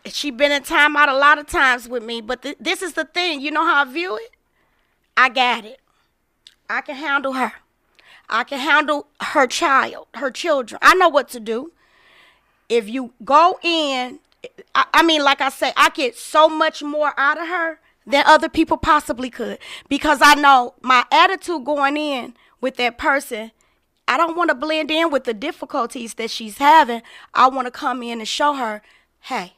she been in timeout a lot of times with me, but this is the thing. You know how I view it? I got it. I can handle her. I can handle her children. I know what to do. If you go in, I mean, like I say, I get so much more out of her than other people possibly could, because I know my attitude going in with that person. I don't want to blend in with the difficulties that she's having. I want to come in and show her, hey,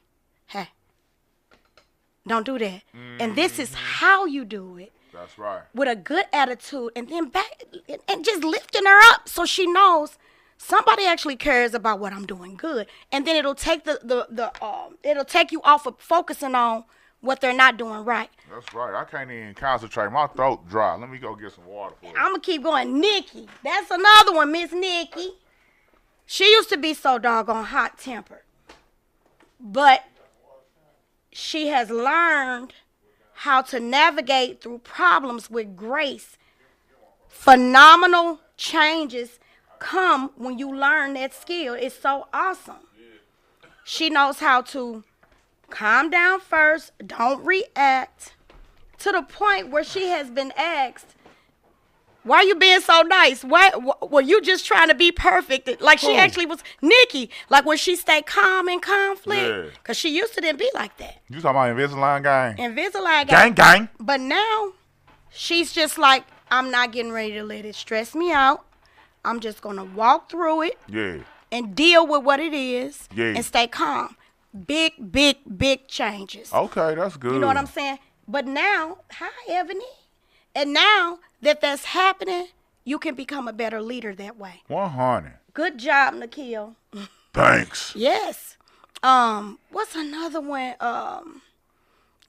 don't do that. Mm-hmm. And this is how you do it. That's right. With a good attitude, and then back and just lifting her up so she knows somebody actually cares about what I'm doing good. And then it'll take it'll take you off of focusing on what they're not doing right. That's right. I can't even concentrate. My throat dry. Let me go get some water for you. I'm going to keep going. Nikki. That's another one, Miss Nikki. She used to be so doggone hot-tempered. But she has learned how to navigate through problems with grace. Phenomenal changes come when you learn that skill. It's so awesome. She knows how to calm down first, don't react, to the point where she has been asked, why are you being so nice? Why were you just trying to be perfect? Like she actually was, Nikki, like when she stayed calm in conflict, because she used to didn't be like that. You talking about Invisalign gang? Invisalign gang. But now she's just like, I'm not getting ready to let it stress me out. I'm just going to walk through it and deal with what it is and stay calm. Big changes. Okay, that's good. You know what I'm saying? But now, hi, Ebony. And now that that's happening, you can become a better leader that way. 100. Good job, Nikhil. Thanks. Yes. What's another one?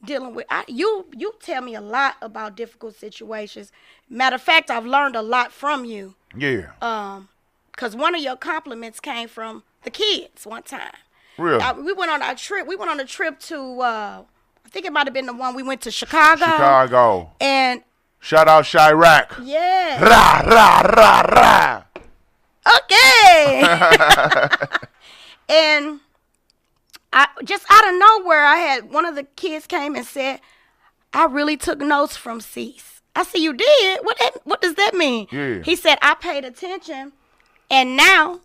Dealing with you tell me a lot about difficult situations. Matter of fact, I've learned a lot from you. Yeah. Because one of your compliments came from the kids one time. Really? We went on a trip to, I think it might have been the one we went to Chicago. And shout out Chirac. Yeah. Rah. Okay. And I just out of nowhere, I had one of the kids came and said, I really took notes from Cease. I said, you did? What does that mean? Yeah. He said, I paid attention. And now,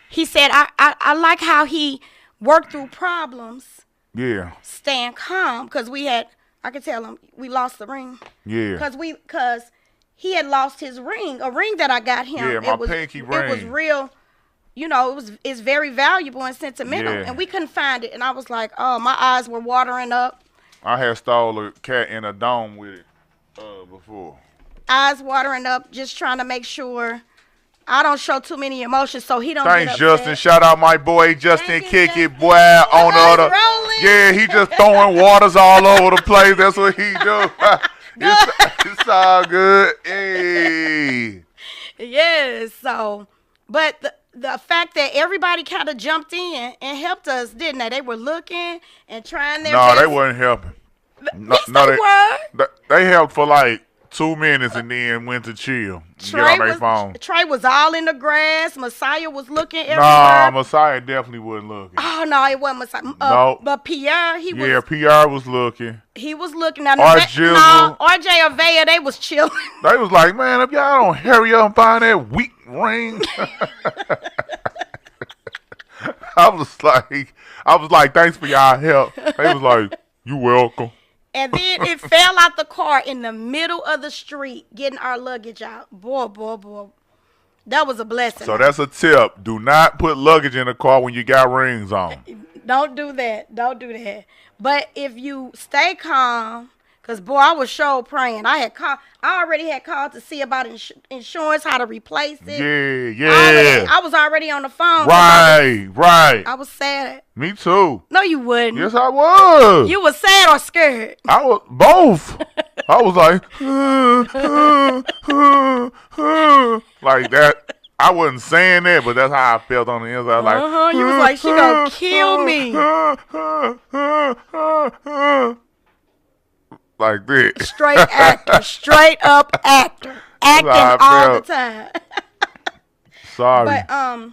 he said, I like how he worked through problems. Yeah. Staying calm. Because I could tell him, we lost the ring. Yeah. Because he had lost his ring. A ring that I got him. Yeah, my pinky ring. It was real it's very valuable and sentimental, Yeah. and we couldn't find it. And I was like, oh, my eyes were watering up, I had stole a cat in a dome with it before. eyes watering up, just trying to make sure I don't show too many emotions so he don't get Thanks, upset. Justin. Shout out my boy Justin Thank you, Kick It, Justin. boy. On the Eyes other. rolling. Yeah, he just throwing waters all over the place. That's what he do. It's all good. Hey. Yes, so, but the fact that everybody kind of jumped in and helped us, didn't they? They were looking and trying their No, best. they wasn't helping. No, Yes, no, they were. they helped for like 2 minutes and then went to chill. And get on their phone. Trey was all in the grass. Messiah was looking Nah, everywhere. Messiah definitely wasn't looking. Oh no, it wasn't Messiah. No. But Pierre, Yeah, PR was looking. he was looking. Now, Jizzle. no, RJ or Vaya, they was chilling. They was like, man, if y'all don't hurry up and find that weak ring. I was like, thanks for y'all help. They was like, you welcome. And then it fell out the car in the middle of the street, getting our luggage out. Boy. That was a blessing. So that's a tip. Do not put luggage in the car when you got rings on. Don't do that. Don't do that. But if you stay calm, because, boy, I was sure praying. I already had called to see about insurance, how to replace it. Yeah. I was already on the phone. Right. I was sad. Me too. No, you wouldn't. Yes, I was. You were sad or scared? I was both. I was like, like that. I wasn't saying that, but that's how I felt on the inside. Like, You was like, she gonna kill me. Like that. Straight actor. Straight up actor. Acting how I all the felt. time. Sorry. But,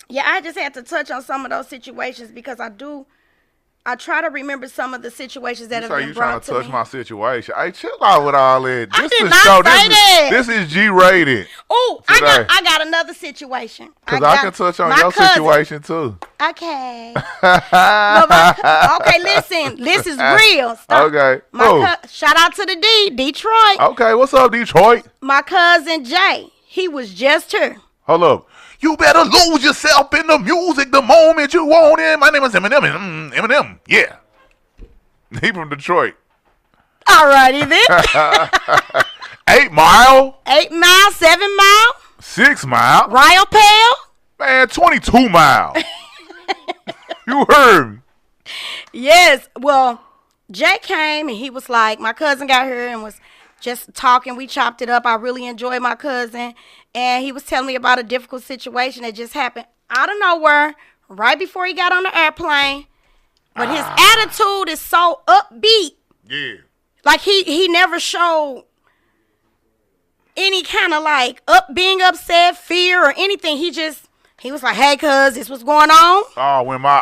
yeah, I just had to touch on some of those situations because I try to remember some of the situations that You have say been you trying brought to to touch me. my situation. Hey, chill out with all that. I This did is not show. say that. This is G rated. Oh, today. I got another situation. Cause I can touch on my your cousin. situation too. Okay. Okay, listen. This is real. Stop. Okay. Shout out to the Detroit. Okay, what's up, Detroit? My cousin Jay. He was just here. Hold up. You better lose yourself in the music the moment you want it. My name is Eminem. Eminem. Yeah. He from Detroit. Alrighty then. 8 Mile. 8 Mile, 7 Mile. 6 Mile. Ryle Pale. Man, 22 Mile. You heard me. Yes. Well, Jay came and he was like, my cousin got here and was just talking. We chopped it up. I really enjoyed my cousin. And he was telling me about a difficult situation that just happened out of nowhere right before he got on the airplane. But his attitude is so upbeat. Yeah. Like he never showed any kind of like being upset, fear, or anything. He was like, "Hey, cuz, this what's going on?" Oh, when my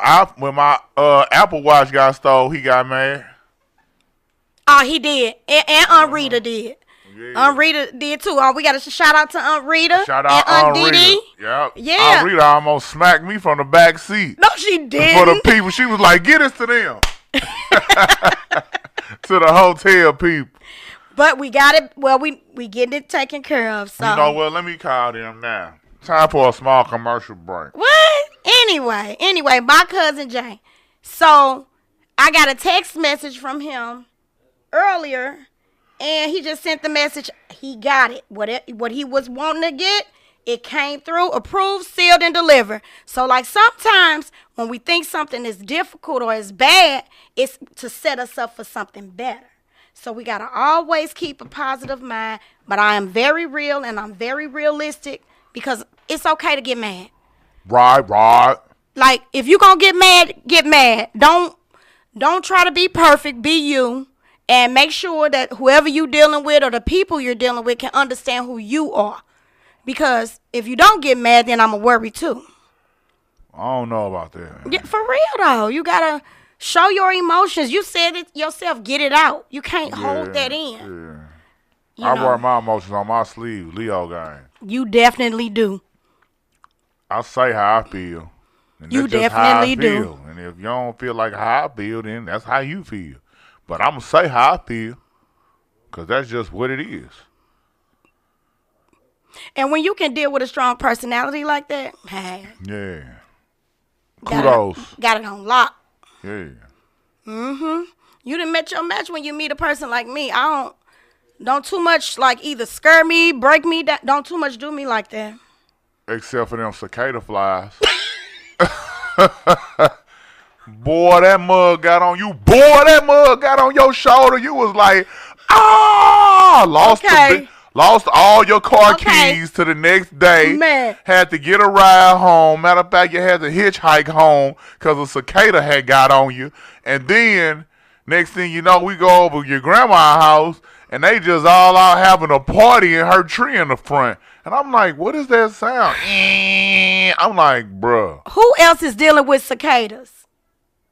Apple Watch got stole, he got mad. Oh, he did, and Aunt Rita did. Yeah. Aunt Rita did too. We got to shout out to Aunt Rita. Shout out and Aunt Rita. Dee. Yep. Yeah. Aunt Rita almost smacked me from the back seat. No, she did. For the people, she was like, "Get us to them." To the hotel people. But we got it. Well, we getting it taken care of. So You know what? Let me call them now. Time for a small commercial break. what? Anyway, my cousin Jay. So I got a text message from him earlier, and he just sent the message. He got it. What he was wanting to get, it came through, approved, sealed, and delivered. So like sometimes when we think something is difficult or is bad, it's to set us up for something better. So we got to always keep a positive mind. But I am very real and I'm very realistic because it's okay to get mad. Right. Like if you going to get mad, get mad. Don't try to be perfect. Be you. And make sure that whoever you're dealing with or the people you're dealing with can understand who you are. Because if you don't get mad, then I'm going to worry too. I don't know about that. Man. Yeah, for real though. You got to show your emotions. You said it yourself. Get it out. You can't hold that in. Yeah. I wear my emotions on my sleeve. Leo gang. You definitely do. I say how I feel. And You that's just how I definitely do. feel. And if you don't feel like how I feel, then that's how you feel. But I'm going to say how I feel. Because that's just what it is. And when you can deal with a strong personality like that, hey, Yeah. got it, Kudos. got it on lock. Yeah. You done met your match when you meet a person like me. Don't too much like either scare me, break me down. Don't too much do me like that. Except for them cicada flies. Boy, that mug got on you. Boy, that mug got on your shoulder. You was like, ah, Okay. lost all your car Okay. keys to the next day. Man. Had to get a ride home. Matter of fact, you had to hitchhike home because a cicada had got on you. And then, next thing you know, we go over to your grandma's house, and they just all out having a party in her tree in the front. And I'm like, what is that sound? I'm like, bruh. Who else is dealing with cicadas?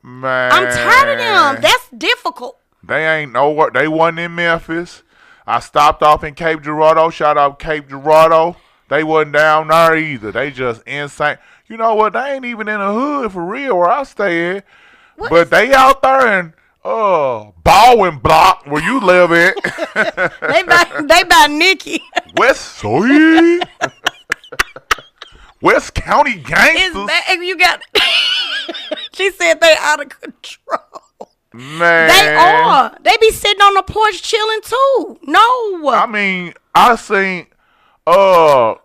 Man. I'm tired of them. That's difficult. They ain't nowhere. They wasn't in Memphis. I stopped off in Cape Girardeau. Shout out Cape Girardeau. They wasn't down there either. They just insane. You know what? They ain't even in the hood for real where I stay at. What But they out there in Baldwin Block where you live at. they by Nikki. West Side. West County It's gangsters. bad. You got. She said they out of control. Man. They are. They be sitting on the porch chilling too. No. I mean, I seen on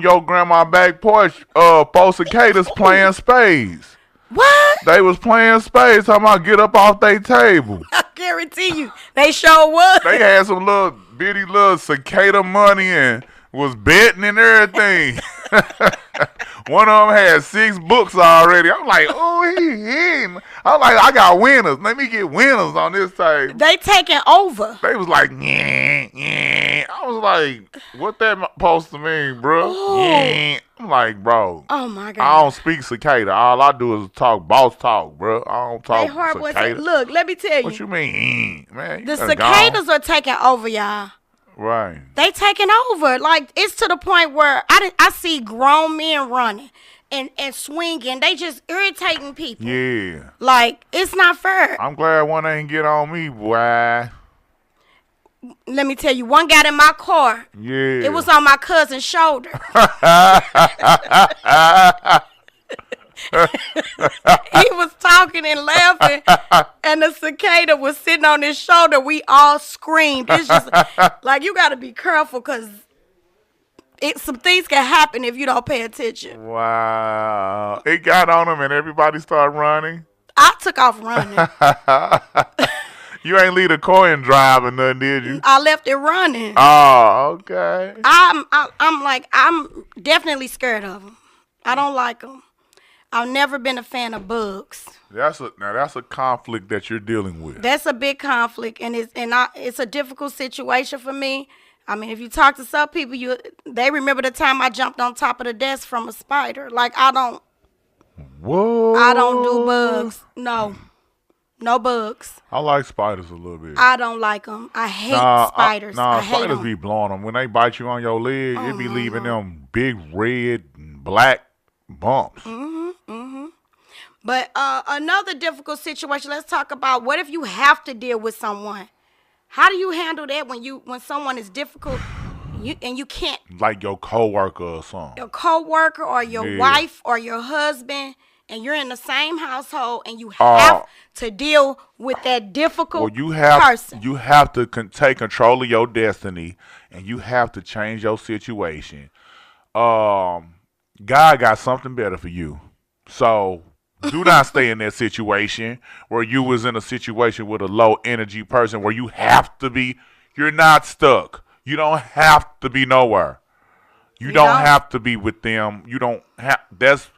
your grandma back porch, four cicadas playing spades. What? They was playing spades, talking about get up off their table. I guarantee you, they sure was. They had some little bitty little cicada money and was betting and everything. One of them had 6 books already. I'm like, oh, I'm like, I got winners. Let me get winners on this table. They taking over. They was like, yeah, yeah. I was like, what that supposed to mean, bro? Yeah. I'm like, bro. Oh my God. I don't speak cicada. All I do is talk boss talk, bro. I don't They talk hard boys. cicada. Look, let me tell you. What you mean, man? You The done cicadas are taking over, y'all. Right. They taking over. Like, it's to the point where I see grown men running and swinging. They just irritating people. Yeah. Like, it's not fair. I'm glad one ain't get on me, boy. Let me tell you, one got in my car. Yeah. It was on my cousin's shoulder. He was talking and laughing, and the cicada was sitting on his shoulder. We all screamed. It's just like, you got to be careful because some things can happen if you don't pay attention. Wow. It got on him and everybody started running. I took off running. You ain't leave the car in drive or nothing, did you? I left it running. Oh, okay. I'm definitely scared of them. I don't like them. I've never been a fan of bugs. That's a conflict that you're dealing with. That's a big conflict, and it's a difficult situation for me. I mean, if you talk to some people, they remember the time I jumped on top of the desk from a spider. Like, I don't do bugs. No bugs. I like spiders a little bit. I don't like them. I hate spiders. I hate spiders them. be blowing them. When they bite you on your leg, it be leaving them big red and black bumps. But another difficult situation. Let's talk about what if you have to deal with someone. How do you handle that when someone is difficult, and you can't? Like your coworker or something. Your coworker or your wife or your husband, and you're in the same household, and you have to deal with that difficult person. You have to take control of your destiny, and you have to change your situation. God got something better for you, so do not stay in that situation where you was in a situation with a low energy person where you have to be. You're not stuck. You don't have to be nowhere. You don't have to be with them. You don't have. That's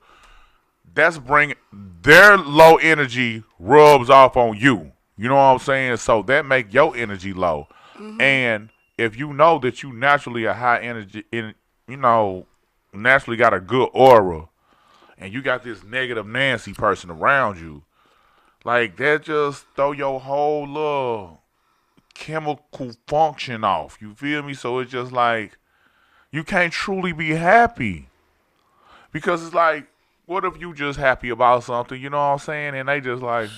bring their low energy rubs off on you. You know what I'm saying? So that make your energy low. And if you know that you naturally a high energy, naturally got a good aura, and you got this negative Nancy person around you, like that just throw your whole little chemical function off. You feel me? So it's just like you can't truly be happy, because it's like, what if you just happy about something, you know what I'm saying? And they just like,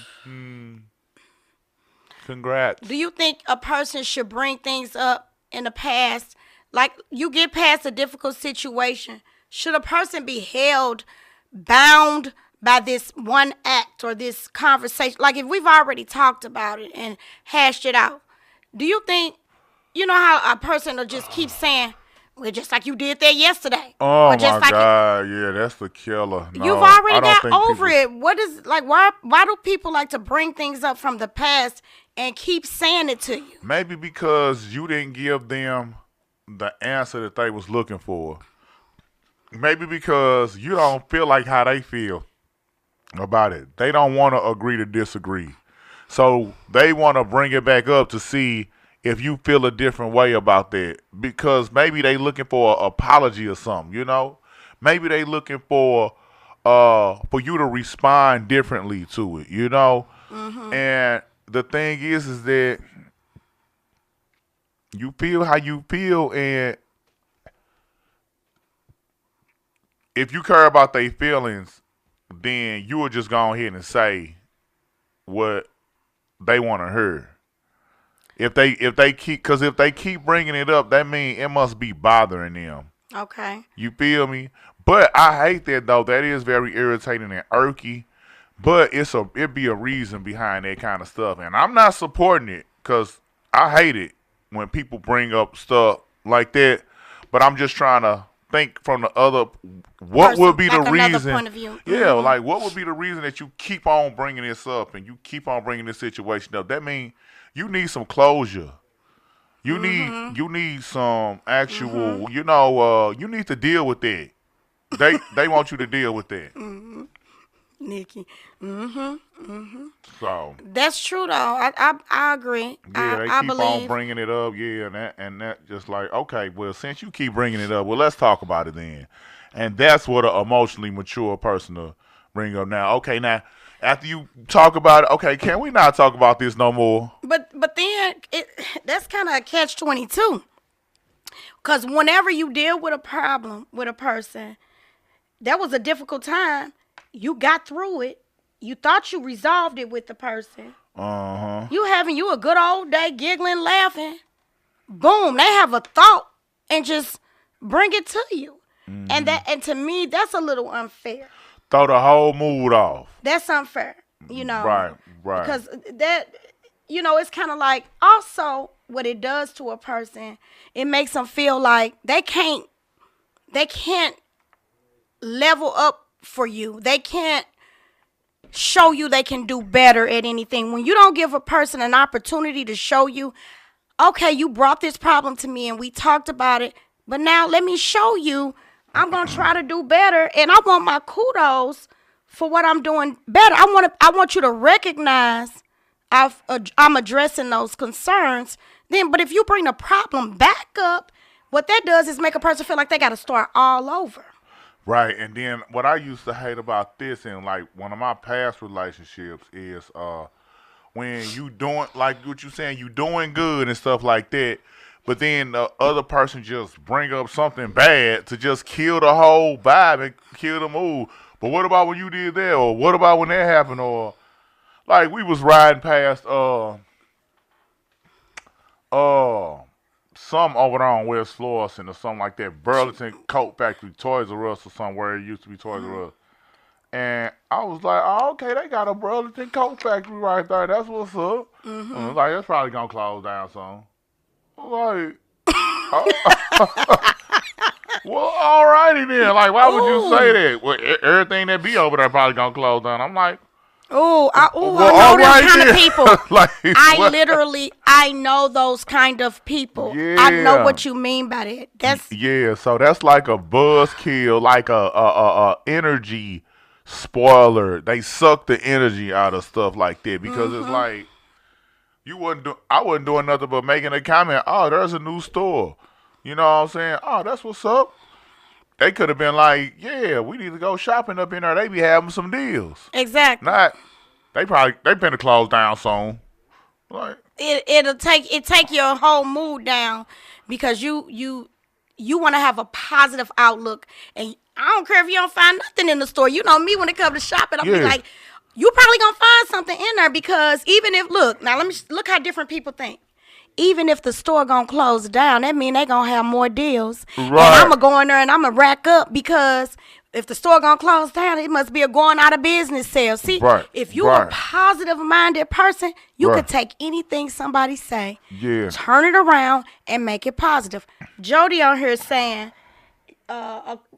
congrats. Do you think a person should bring things up in the past, like you get past a difficult situation, should a person be held bound by this one act or this conversation? Like if we've already talked about it and hashed it out, do you think, you know how a person will just keep saying, well, just like you did that yesterday, or Oh just my like God, yeah, that's the killer. you've No, I already don't got think over people. it. What is like? Why do people like to bring things up from the past and keep saying it to you? Maybe because you didn't give them the answer that they was looking for. Maybe because you don't feel like how they feel about it. They don't want to agree to disagree. So they want to bring it back up to see if you feel a different way about that. Because maybe they looking for an apology or something, you know? Maybe they looking for you to respond differently to it, you know? And the thing is that you feel how you feel, and if you care about their feelings, then you will just go ahead and say what they want to hear. If they keep, because if they keep bringing it up, that means it must be bothering them. Okay. You feel me? But I hate that though. That is very irritating and irky. But it be a reason behind that kind of stuff, and I'm not supporting it because I hate it when people bring up stuff like that. But I'm just trying to think from the other. What would be the Like another reason? point of view. Yeah, like what would be the reason that you keep on bringing this up and you keep on bringing this situation up? That means you need some closure. You need some actual. You need to deal with that. They want you to deal with that. Nikki. So That's true though. I agree. yeah, they I keep on believe. bringing it up. Yeah, and that just like okay, well since you keep bringing it up, well let's talk about it then. And that's what an emotionally mature person will bring up. Now, okay, now after you talk about it, okay, can we not talk about this no more? But then that's kind of a catch-22. Cause whenever you deal with a problem with a person, that was a difficult time. You got through it. You thought you resolved it with the person. Uh huh. You having you a good old day, giggling, laughing. Boom, they have a thought and just bring it to you. And to me, that's a little unfair. Throw the whole mood off. That's unfair, you know. Right, right. Because that, it's kind of like also what it does to a person. It makes them feel like they can't level up for you. They can't show you they can do better at anything. When you don't give a person an opportunity to show you, okay, you brought this problem to me and we talked about it, but now let me show you I'm going to try to do better, and I want my kudos for what I'm doing better. I want you to recognize I'm addressing those concerns. But if you bring the problem back up, what that does is make a person feel like they got to start all over. Right, and then what I used to hate about this and like one of my past relationships is when you doing like what you saying, you doing good and stuff like that, but then the other person just bring up something bad to just kill the whole vibe and kill the mood. But what about when you did that, or what about when that happened, or like we was riding past uh some over there on West Florissant or something like that, Burlington Coat Factory, Toys R Us or somewhere it used to be Toys R Us. And I was like, oh, okay, they got a Burlington Coat Factory right there. That's what's up. And I was like, that's probably gonna close down soon. I was like, oh, well, alrighty then. Like, why would you say that? Well, everything that be over there probably gonna close down. I'm like, Oh, well, I all know right them kind then. of people. Like, what? I know those kind of people. I know Yeah. what you mean by that. That's Yeah, so that's like a buzzkill, like a energy spoiler. They suck the energy out of stuff like that because it's like I wasn't doing nothing but making a comment. Oh, there's a new store. You know what I'm saying? Oh, that's what's up. They could have been like, yeah, we need to go shopping up in there. They be having some deals. exactly. Not they finna close down soon. Like It take your whole mood down because you want to have a positive outlook, and I don't care if you don't find nothing in the store. You know me, when it comes to shopping, I'm be Yeah. like, you probably gonna find something in there because even if look how different people think. even if the store gonna close down, that mean they gonna have more deals. And I'm Right. gonna go in there and I'm gonna rack up because if the store gonna close down, it must be a going out of business sale. See, Right. if you a Right. positive minded person, you Right. could take anything somebody say, Yeah. turn it around and make it positive. Jody on here saying,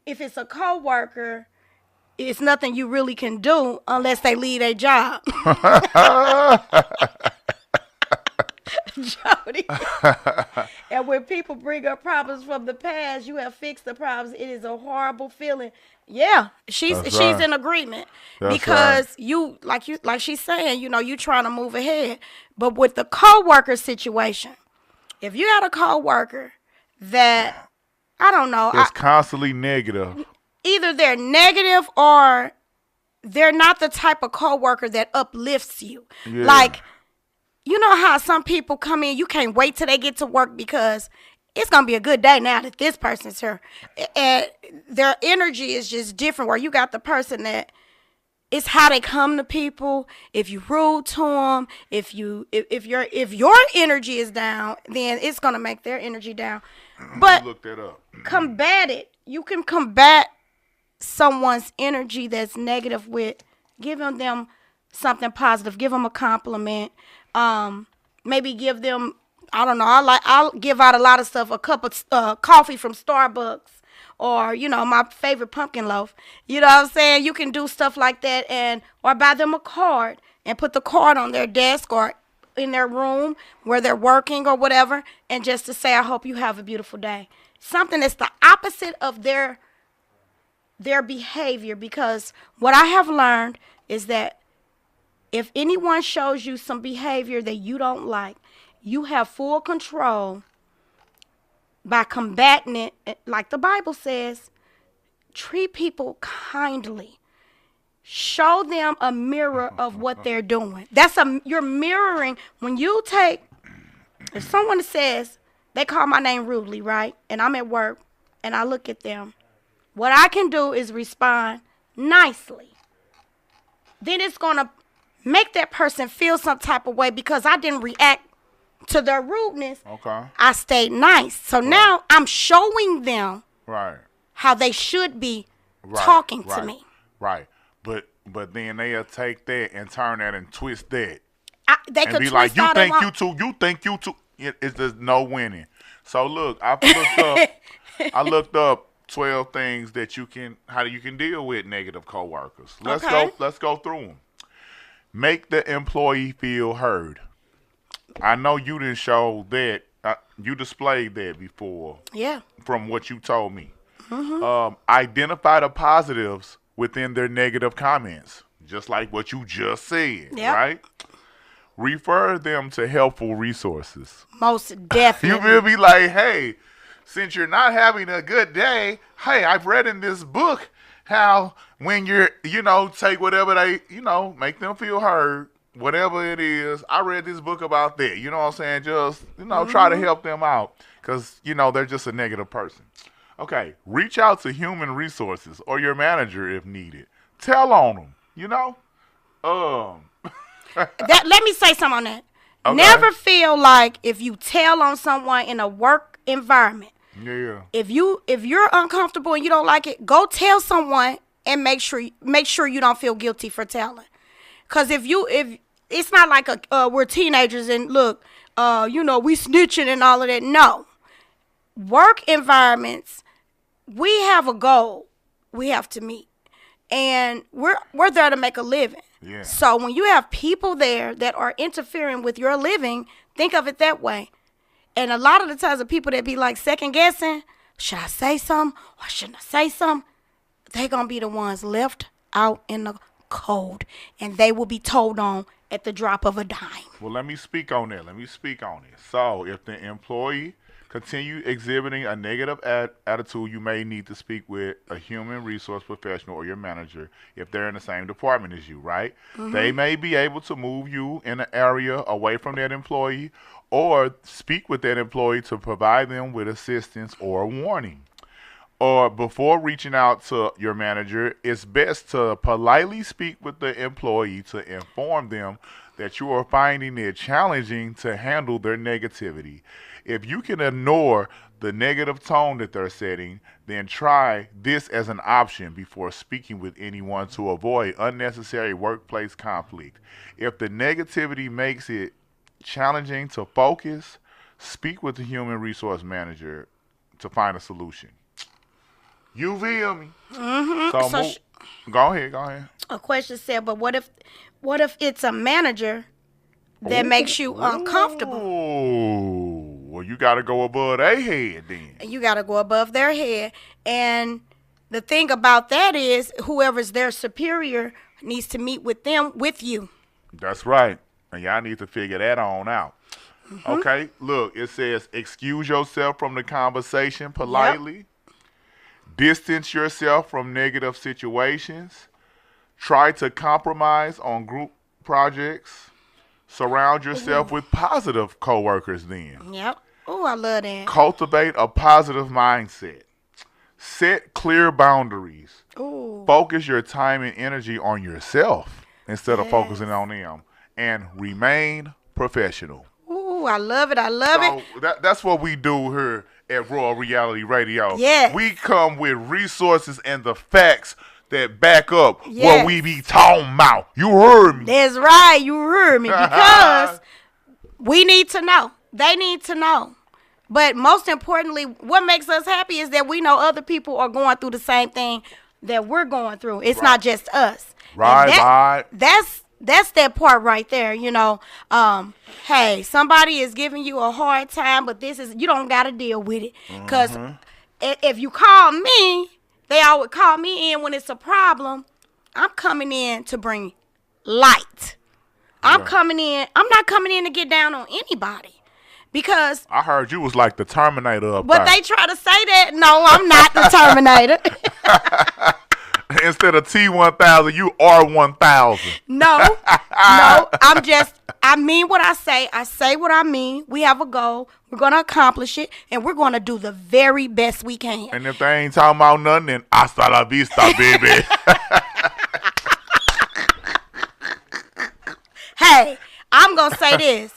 if it's a coworker, it's nothing you really can do unless they leave their job. Jody. And when people bring up problems from the past, you have fixed the problems. It is a horrible feeling. Yeah, she's That's she's right. in agreement That's right. because you like she's saying, you trying to move ahead. But with the coworker situation, if you got a coworker that I don't know, It's constantly negative. either they're negative or they're not the type of coworker that uplifts you. Yeah. Like, you know how some people come in, you can't wait till they get to work because it's going to be a good day now that this person's here. And their energy is just different, where you got the person that it's how they come to people. If you rude to them, if your energy is down, then it's going to make their energy down. But Look that up. combat it. You can combat someone's energy that's negative with giving them something positive. Give them a compliment. Maybe give them, I don't know, I'll give out a lot of stuff, a cup of coffee from Starbucks, or my favorite pumpkin loaf. You know what I'm saying? You can do stuff like that, or buy them a card and put the card on their desk or in their room where they're working or whatever, and just to say, I hope you have a beautiful day. Something that's the opposite of their behavior, because what I have learned is that if anyone shows you some behavior that you don't like, you have full control by combating it. Like the Bible says, treat people kindly. Show them a mirror of what they're doing. You're mirroring. When you take, if someone says, they call my name rudely, right? And I'm at work and I look at them, what I can do is respond nicely. Then it's going to make that person feel some type of way because I didn't react to their rudeness. Okay. I stayed nice. So now I'm showing them Right. how they should be Right. talking to Right. me. Right. But then they'll take that and turn that and twist that They and could be twist like, you all they think you want. too, you think you too. It's just no winning. So look, I looked up 12 things that how you can deal with negative coworkers. Okay. Let's go through them. Make the employee feel heard. I know you didn't show that. You displayed that before Yeah. from what you told me. Identify the positives within their negative comments, just like what you just said, Yep. right? Refer them to helpful resources. Most You definitely. will be like, hey, since you're not having a good day, hey, I've read in this book how when you're, take whatever they, make them feel heard, whatever it is. I read this book about that. You know what I'm saying? Just, try to help them out because, they're just a negative person. Okay, reach out to human resources or your manager if needed. Tell on them, Let me say something on that. Okay. Never feel like if you tell on someone in a work environment, Yeah. if you're uncomfortable and you don't like it, go tell someone and make sure you don't feel guilty for telling. Cause if it's not like we're teenagers and look, we snitching and all of that. No, work environments, we have a goal we have to meet, and we're there to make a living. Yeah. So when you have people there that are interfering with your living, think of it that way. And a lot of the times the people that be like second guessing, should I say something or shouldn't I say something? They're going to be the ones left out in the cold, and they will be told on at the drop of a dime. Well, let me speak on that. So, if the employee continue exhibiting a negative attitude, you may need to speak with a human resource professional or your manager if they're in the same department as you, right? They may be able to move you in an area away from that employee or speak with that employee to provide them with assistance or warning. Or before reaching out to your manager, it's best to politely speak with the employee to inform them that you are finding it challenging to handle their negativity. If you can ignore the negative tone that they're setting, then try this as an option before speaking with anyone to avoid unnecessary workplace conflict. If the negativity makes it challenging to focus, speak with the human resource manager to find a solution. You feel me? So So go ahead, go ahead. a question said, but what if it's a manager that makes you uncomfortable? Oh, well, you got to go above their head then. You got to go above their head. And the thing about that is, whoever's their superior needs to meet with them with you. That's right. And y'all need to figure that on out. Okay, look, it says excuse yourself from the conversation politely, distance yourself from negative situations, try to compromise on group projects, surround yourself with positive coworkers then. Yep. Oh, I love that. Cultivate a positive mindset. Set clear boundaries. Ooh. Focus your time and energy on yourself instead of focusing on them. And remain professional. Ooh, I love it. I love it. So that's what we do here at Raw Reality Radio. Yes. We come with resources and the facts that back up Yes. what we be talking about. You heard me. That's right. You heard me. Because we need to know. They need to know. But most importantly, what makes us happy is that we know other people are going through the same thing that we're going through. It's not just us. Right, And right. That's that part right there, hey, somebody is giving you a hard time, but you don't got to deal with it. Because if you call me, they always call me in when it's a problem. I'm coming in to bring light. I'm not coming in to get down on anybody. Because I heard you was like the Terminator up but there. they try to say that. No, I'm not the Terminator. Instead of T-1000, you R-1000. No, I mean what I say. I say what I mean. We have a goal. We're going to accomplish it, and we're going to do the very best we can. And if they ain't talking about nothing, then hasta la vista, baby. Hey, I'm going to say this.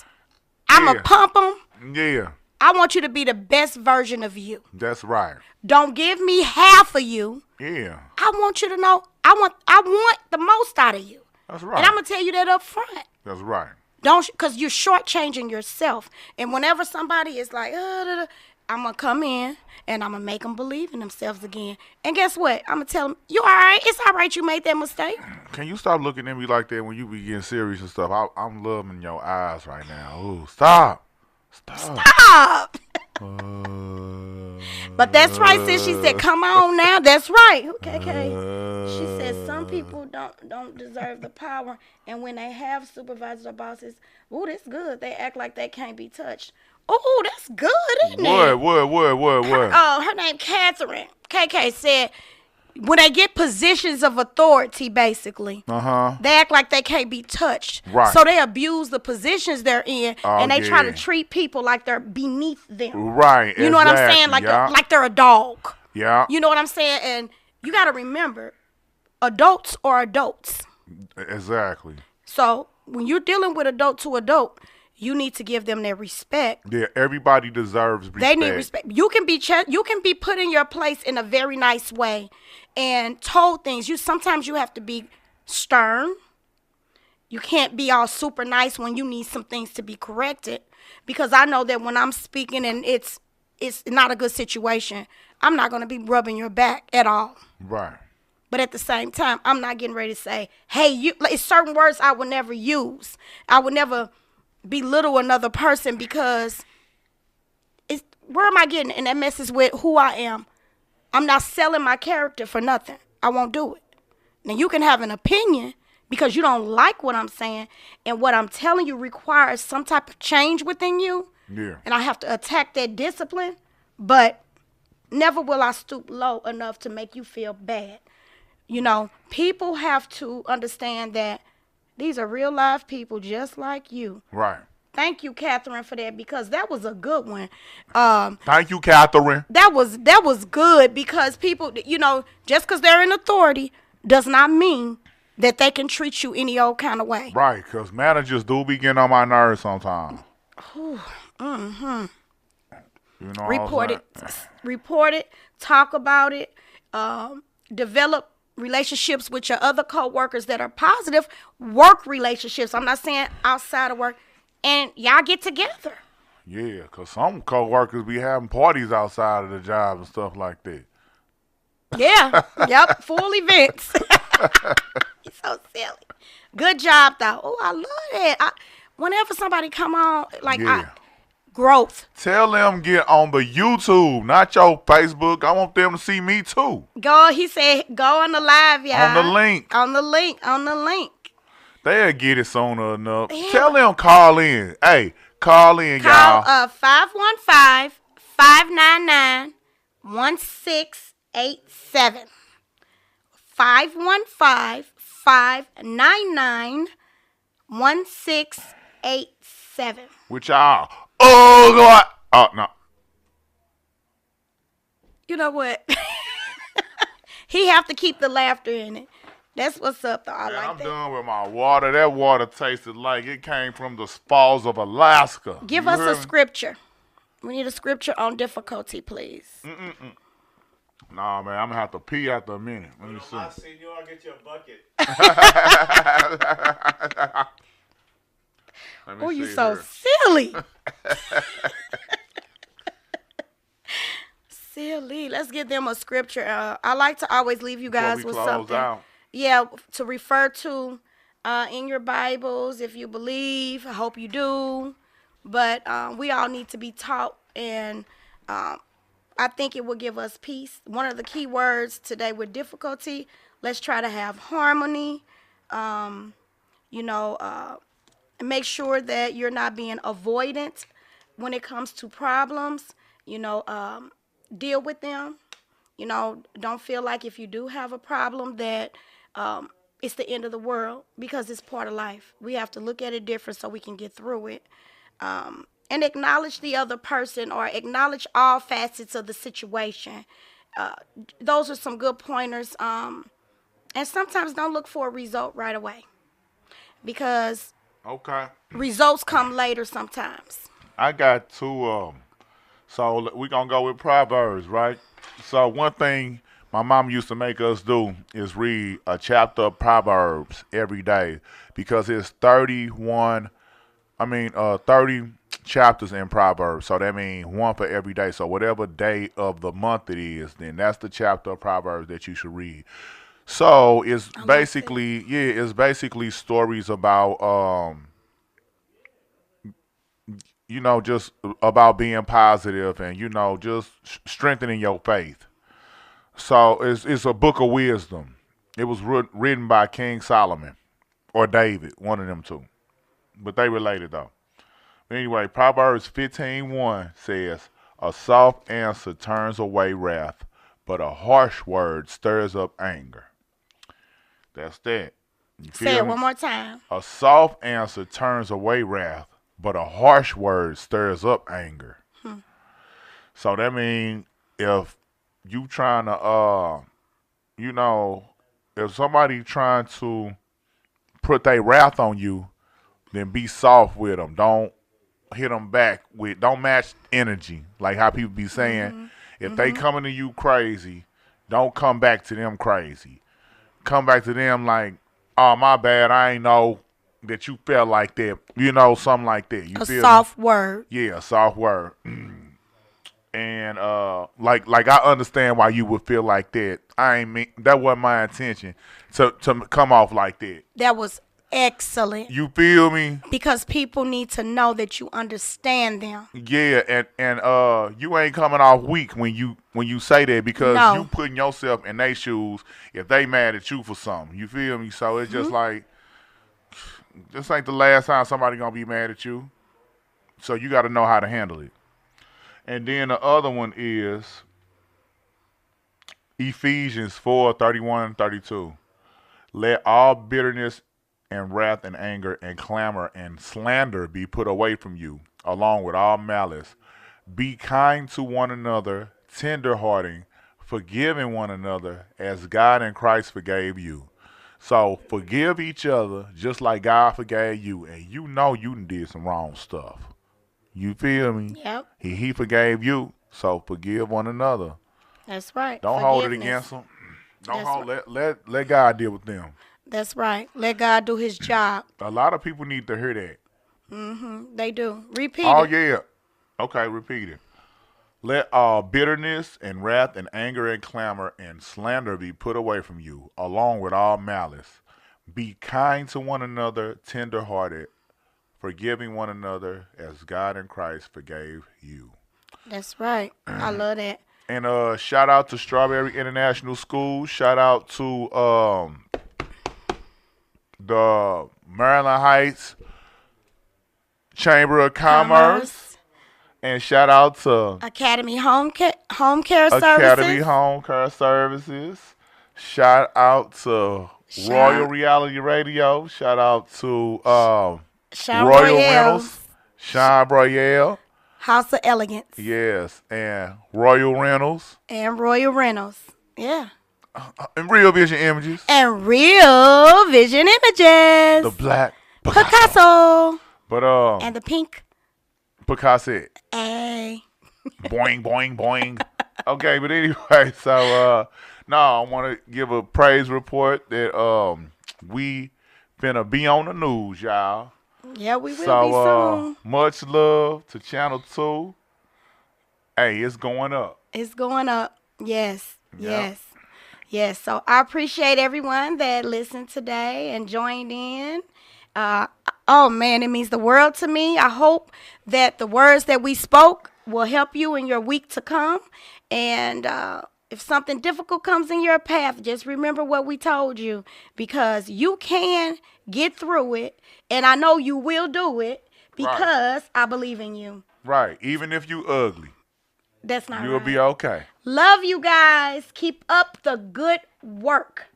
I'm going to pump them. Yeah, I want you to be the best version of you. that's right. Don't give me half of you. Yeah, I want you to know I want the most out of you. that's right. And I'm going to tell you that up front. That's right. Don't, because you're shortchanging yourself. And whenever somebody is like, I'm going to come in and I'm going to make them believe in themselves again. And guess what? I'm going to tell them, you all right. It's all right. You made that mistake. Can you stop looking at me like that when you be getting serious and stuff? I'm loving your eyes right now. Ooh, stop. Stop. But that's right, sis. She said, come on now. That's right. Okay. She said some people don't deserve the power. And when they have supervisors or bosses, ooh, that's good. They act like they can't be touched. Oh, that's good, isn't it? What? Her name Catherine. KK said when they get positions of authority, basically, they act like they can't be touched. Right. So they abuse the positions they're in, and they try to yeah. treat people like they're beneath them. Right. You know what I'm saying? Like they're a dog. Yeah. You know what I'm saying? And you got to remember, adults are adults. Exactly. So when you're dealing with adult to adult, you need to give them their respect. Yeah, everybody deserves respect. They need respect. You can be put in your place in a very nice way and told things. Sometimes you have to be stern. You can't be all super nice when you need some things to be corrected. Because I know that when I'm speaking and it's not a good situation, I'm not going to be rubbing your back at all. Right. But at the same time, I'm not getting ready to say, hey, it's certain words I would never use. I would never belittle another person because where am I getting? And that messes with who I am. I'm not selling my character for nothing. I won't do it. Now, you can have an opinion because you don't like what I'm saying, and what I'm telling you requires some type of change within you. Yeah. And I have to attack that discipline, but never will I stoop low enough to make you feel bad. People have to understand that these are real live people just like you. Right. Thank you, Catherine, for that, because that was a good one. Thank you, Catherine. That was good because people, just because they're in authority does not mean that they can treat you any old kind of way. Right, because managers do be getting on my nerves sometimes. Mm-hmm. You know what Report I'm it, saying? report it, talk about it, develop relationships with your other coworkers that are positive, work relationships. I'm not saying outside of work, and y'all get together. Yeah, because some coworkers be having parties outside of the job and stuff like that. Yeah, yep, full events. He's so silly. Good job though. Oh, I love it. Whenever somebody come on, Yeah. growth. Tell them get on the YouTube, not your Facebook. I want them to see me too. Go. He said, go on the live, On the y'all. link. On the link. On the link. They'll get it sooner enough. Yeah. Tell them call in. Hey, call in, Call y'all. 515-599-1687. 515-599-1687. With y'all. Oh, God. Oh, no. You know what? He have to keep the laughter in it. That's what's up, though. I Man, like I'm that. done with my water. That water tasted like it came from the falls of Alaska. Give You us hear a me? scripture. We need a scripture on difficulty, please. Nah, man, I'm going to have to pee after a minute. Let me see. I'll see you. I'll get you a bucket. Let me Oh, you see so here. silly. Silly. Let's give them a scripture. I like to always leave you Before guys we with close something. out. Yeah, to refer to in your Bibles if you believe. I hope you do. But we all need to be taught, and I think it will give us peace. One of the key words today with difficulty, let's try to have harmony. Um, you know, make sure that you're not being avoidant when it comes to problems. You know, deal with them. You know, don't feel like if you do have a problem that it's the end of the world, because it's part of life. We have to look at it different so we can get through it. And acknowledge the other person, or acknowledge all facets of the situation. Uh, those are some good pointers. And sometimes don't look for a result right away, because Okay. results come later sometimes. I got two of them. So we're going to go with Proverbs, right? So one thing my mom used to make us do is read a chapter of Proverbs every day, because it's 30 chapters in Proverbs. So that means one for every day. So whatever day of the month it is, then that's the chapter of Proverbs that you should read. So it's I like that. basically, yeah, it's basically stories about just about being positive and just strengthening your faith. So it's a book of wisdom. It was written by King Solomon or David, one of them two, but they related though. Anyway, Proverbs 15:1 says, "A soft answer turns away wrath, but a harsh word stirs up anger." That's that. You Say feel it me? one more time. A soft answer turns away wrath, but a harsh word stirs up anger. So that means if you trying to you know, if somebody trying to put their wrath on you, then be soft with them. Don't hit them back with. Don't match energy like how people be saying. If they coming to you crazy, don't come back to them crazy. Come back to them like, "Oh, my bad. I ain't know that you felt like that." Something like that. You A feel me? soft word. Yeah, a soft word. And like I understand why you would feel like that. I ain't mean that wasn't my intention to come off like that. That was excellent, You feel me? because people need to know that you understand them. Yeah, and you ain't coming off weak when you say that, because No. you putting yourself in their shoes if they mad at you for something. You feel me? So it's just like this ain't the last time somebody gonna be mad at you. So you got to know how to handle it. And then the other one is Ephesians 4:31-32. Let all bitterness and wrath and anger and clamor and slander be put away from you, along with all malice. Be kind to one another, tender-hearted, forgiving one another, as God in Christ forgave you. So forgive each other just like God forgave you, and you know you done did some wrong stuff. You feel me? Yep. He forgave you, so forgive one another. That's right. Don't hold it Forgiveness. against them. Don't That's hold right. let God deal with them. That's right. Let God do his job. A lot of people need to hear that. They do. Repeat Oh it. yeah. Okay, repeat it. Let all bitterness and wrath and anger and clamor and slander be put away from you, along with all malice. Be kind to one another, tender-hearted, forgiving one another as God in Christ forgave you. That's right. I love that. And shout out to Strawberry International School. Shout out to the Maryland Heights Chamber of Commerce. And shout out to Academy Home Care Academy Services. Home Care Services. Shout out to Royal Reality Radio. Shout out to Sean Royal Royales, Rentals. Sean Broyale. House of Elegance. Yes. And Royal Rentals. And Royal Rentals. Yeah. And Real Vision Images. And Real Vision Images. The Black Picasso. But And the pink. Picasso. A. Boing, boing, boing. Okay, but anyway, so no, I want to give a praise report that we finna be on the news, y'all. Yeah, we will So be soon. much love to Channel 2. Hey, it's going up. It's going up. Yes. Yeah. Yes. Yes. So I appreciate everyone that listened today and joined in. Oh man, it means the world to me. I hope that the words that we spoke will help you in your week to come. And if something difficult comes in your path, just remember what we told you, because you can get through it. And I know you will do it because I believe in you. Right. Even if you ugly, That's not you'll right. be okay. Love you guys. Keep up the good work.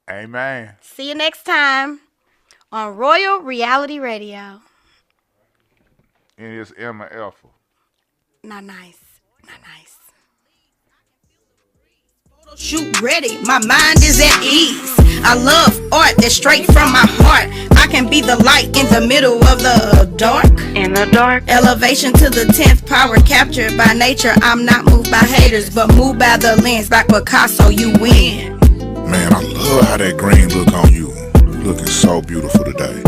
Amen. See you next time on Royal Reality Radio. And it's Emma Alpha. Not nice. Not nice. Shoot ready, my mind is at ease. I love art that's straight from my heart. I can be the light in the middle of the dark. In the dark. Elevation to the 10th power, captured by nature. I'm not moved by haters, but moved by the lens. Like Picasso, you win. Man, I love how that green look on you. Looking so beautiful today.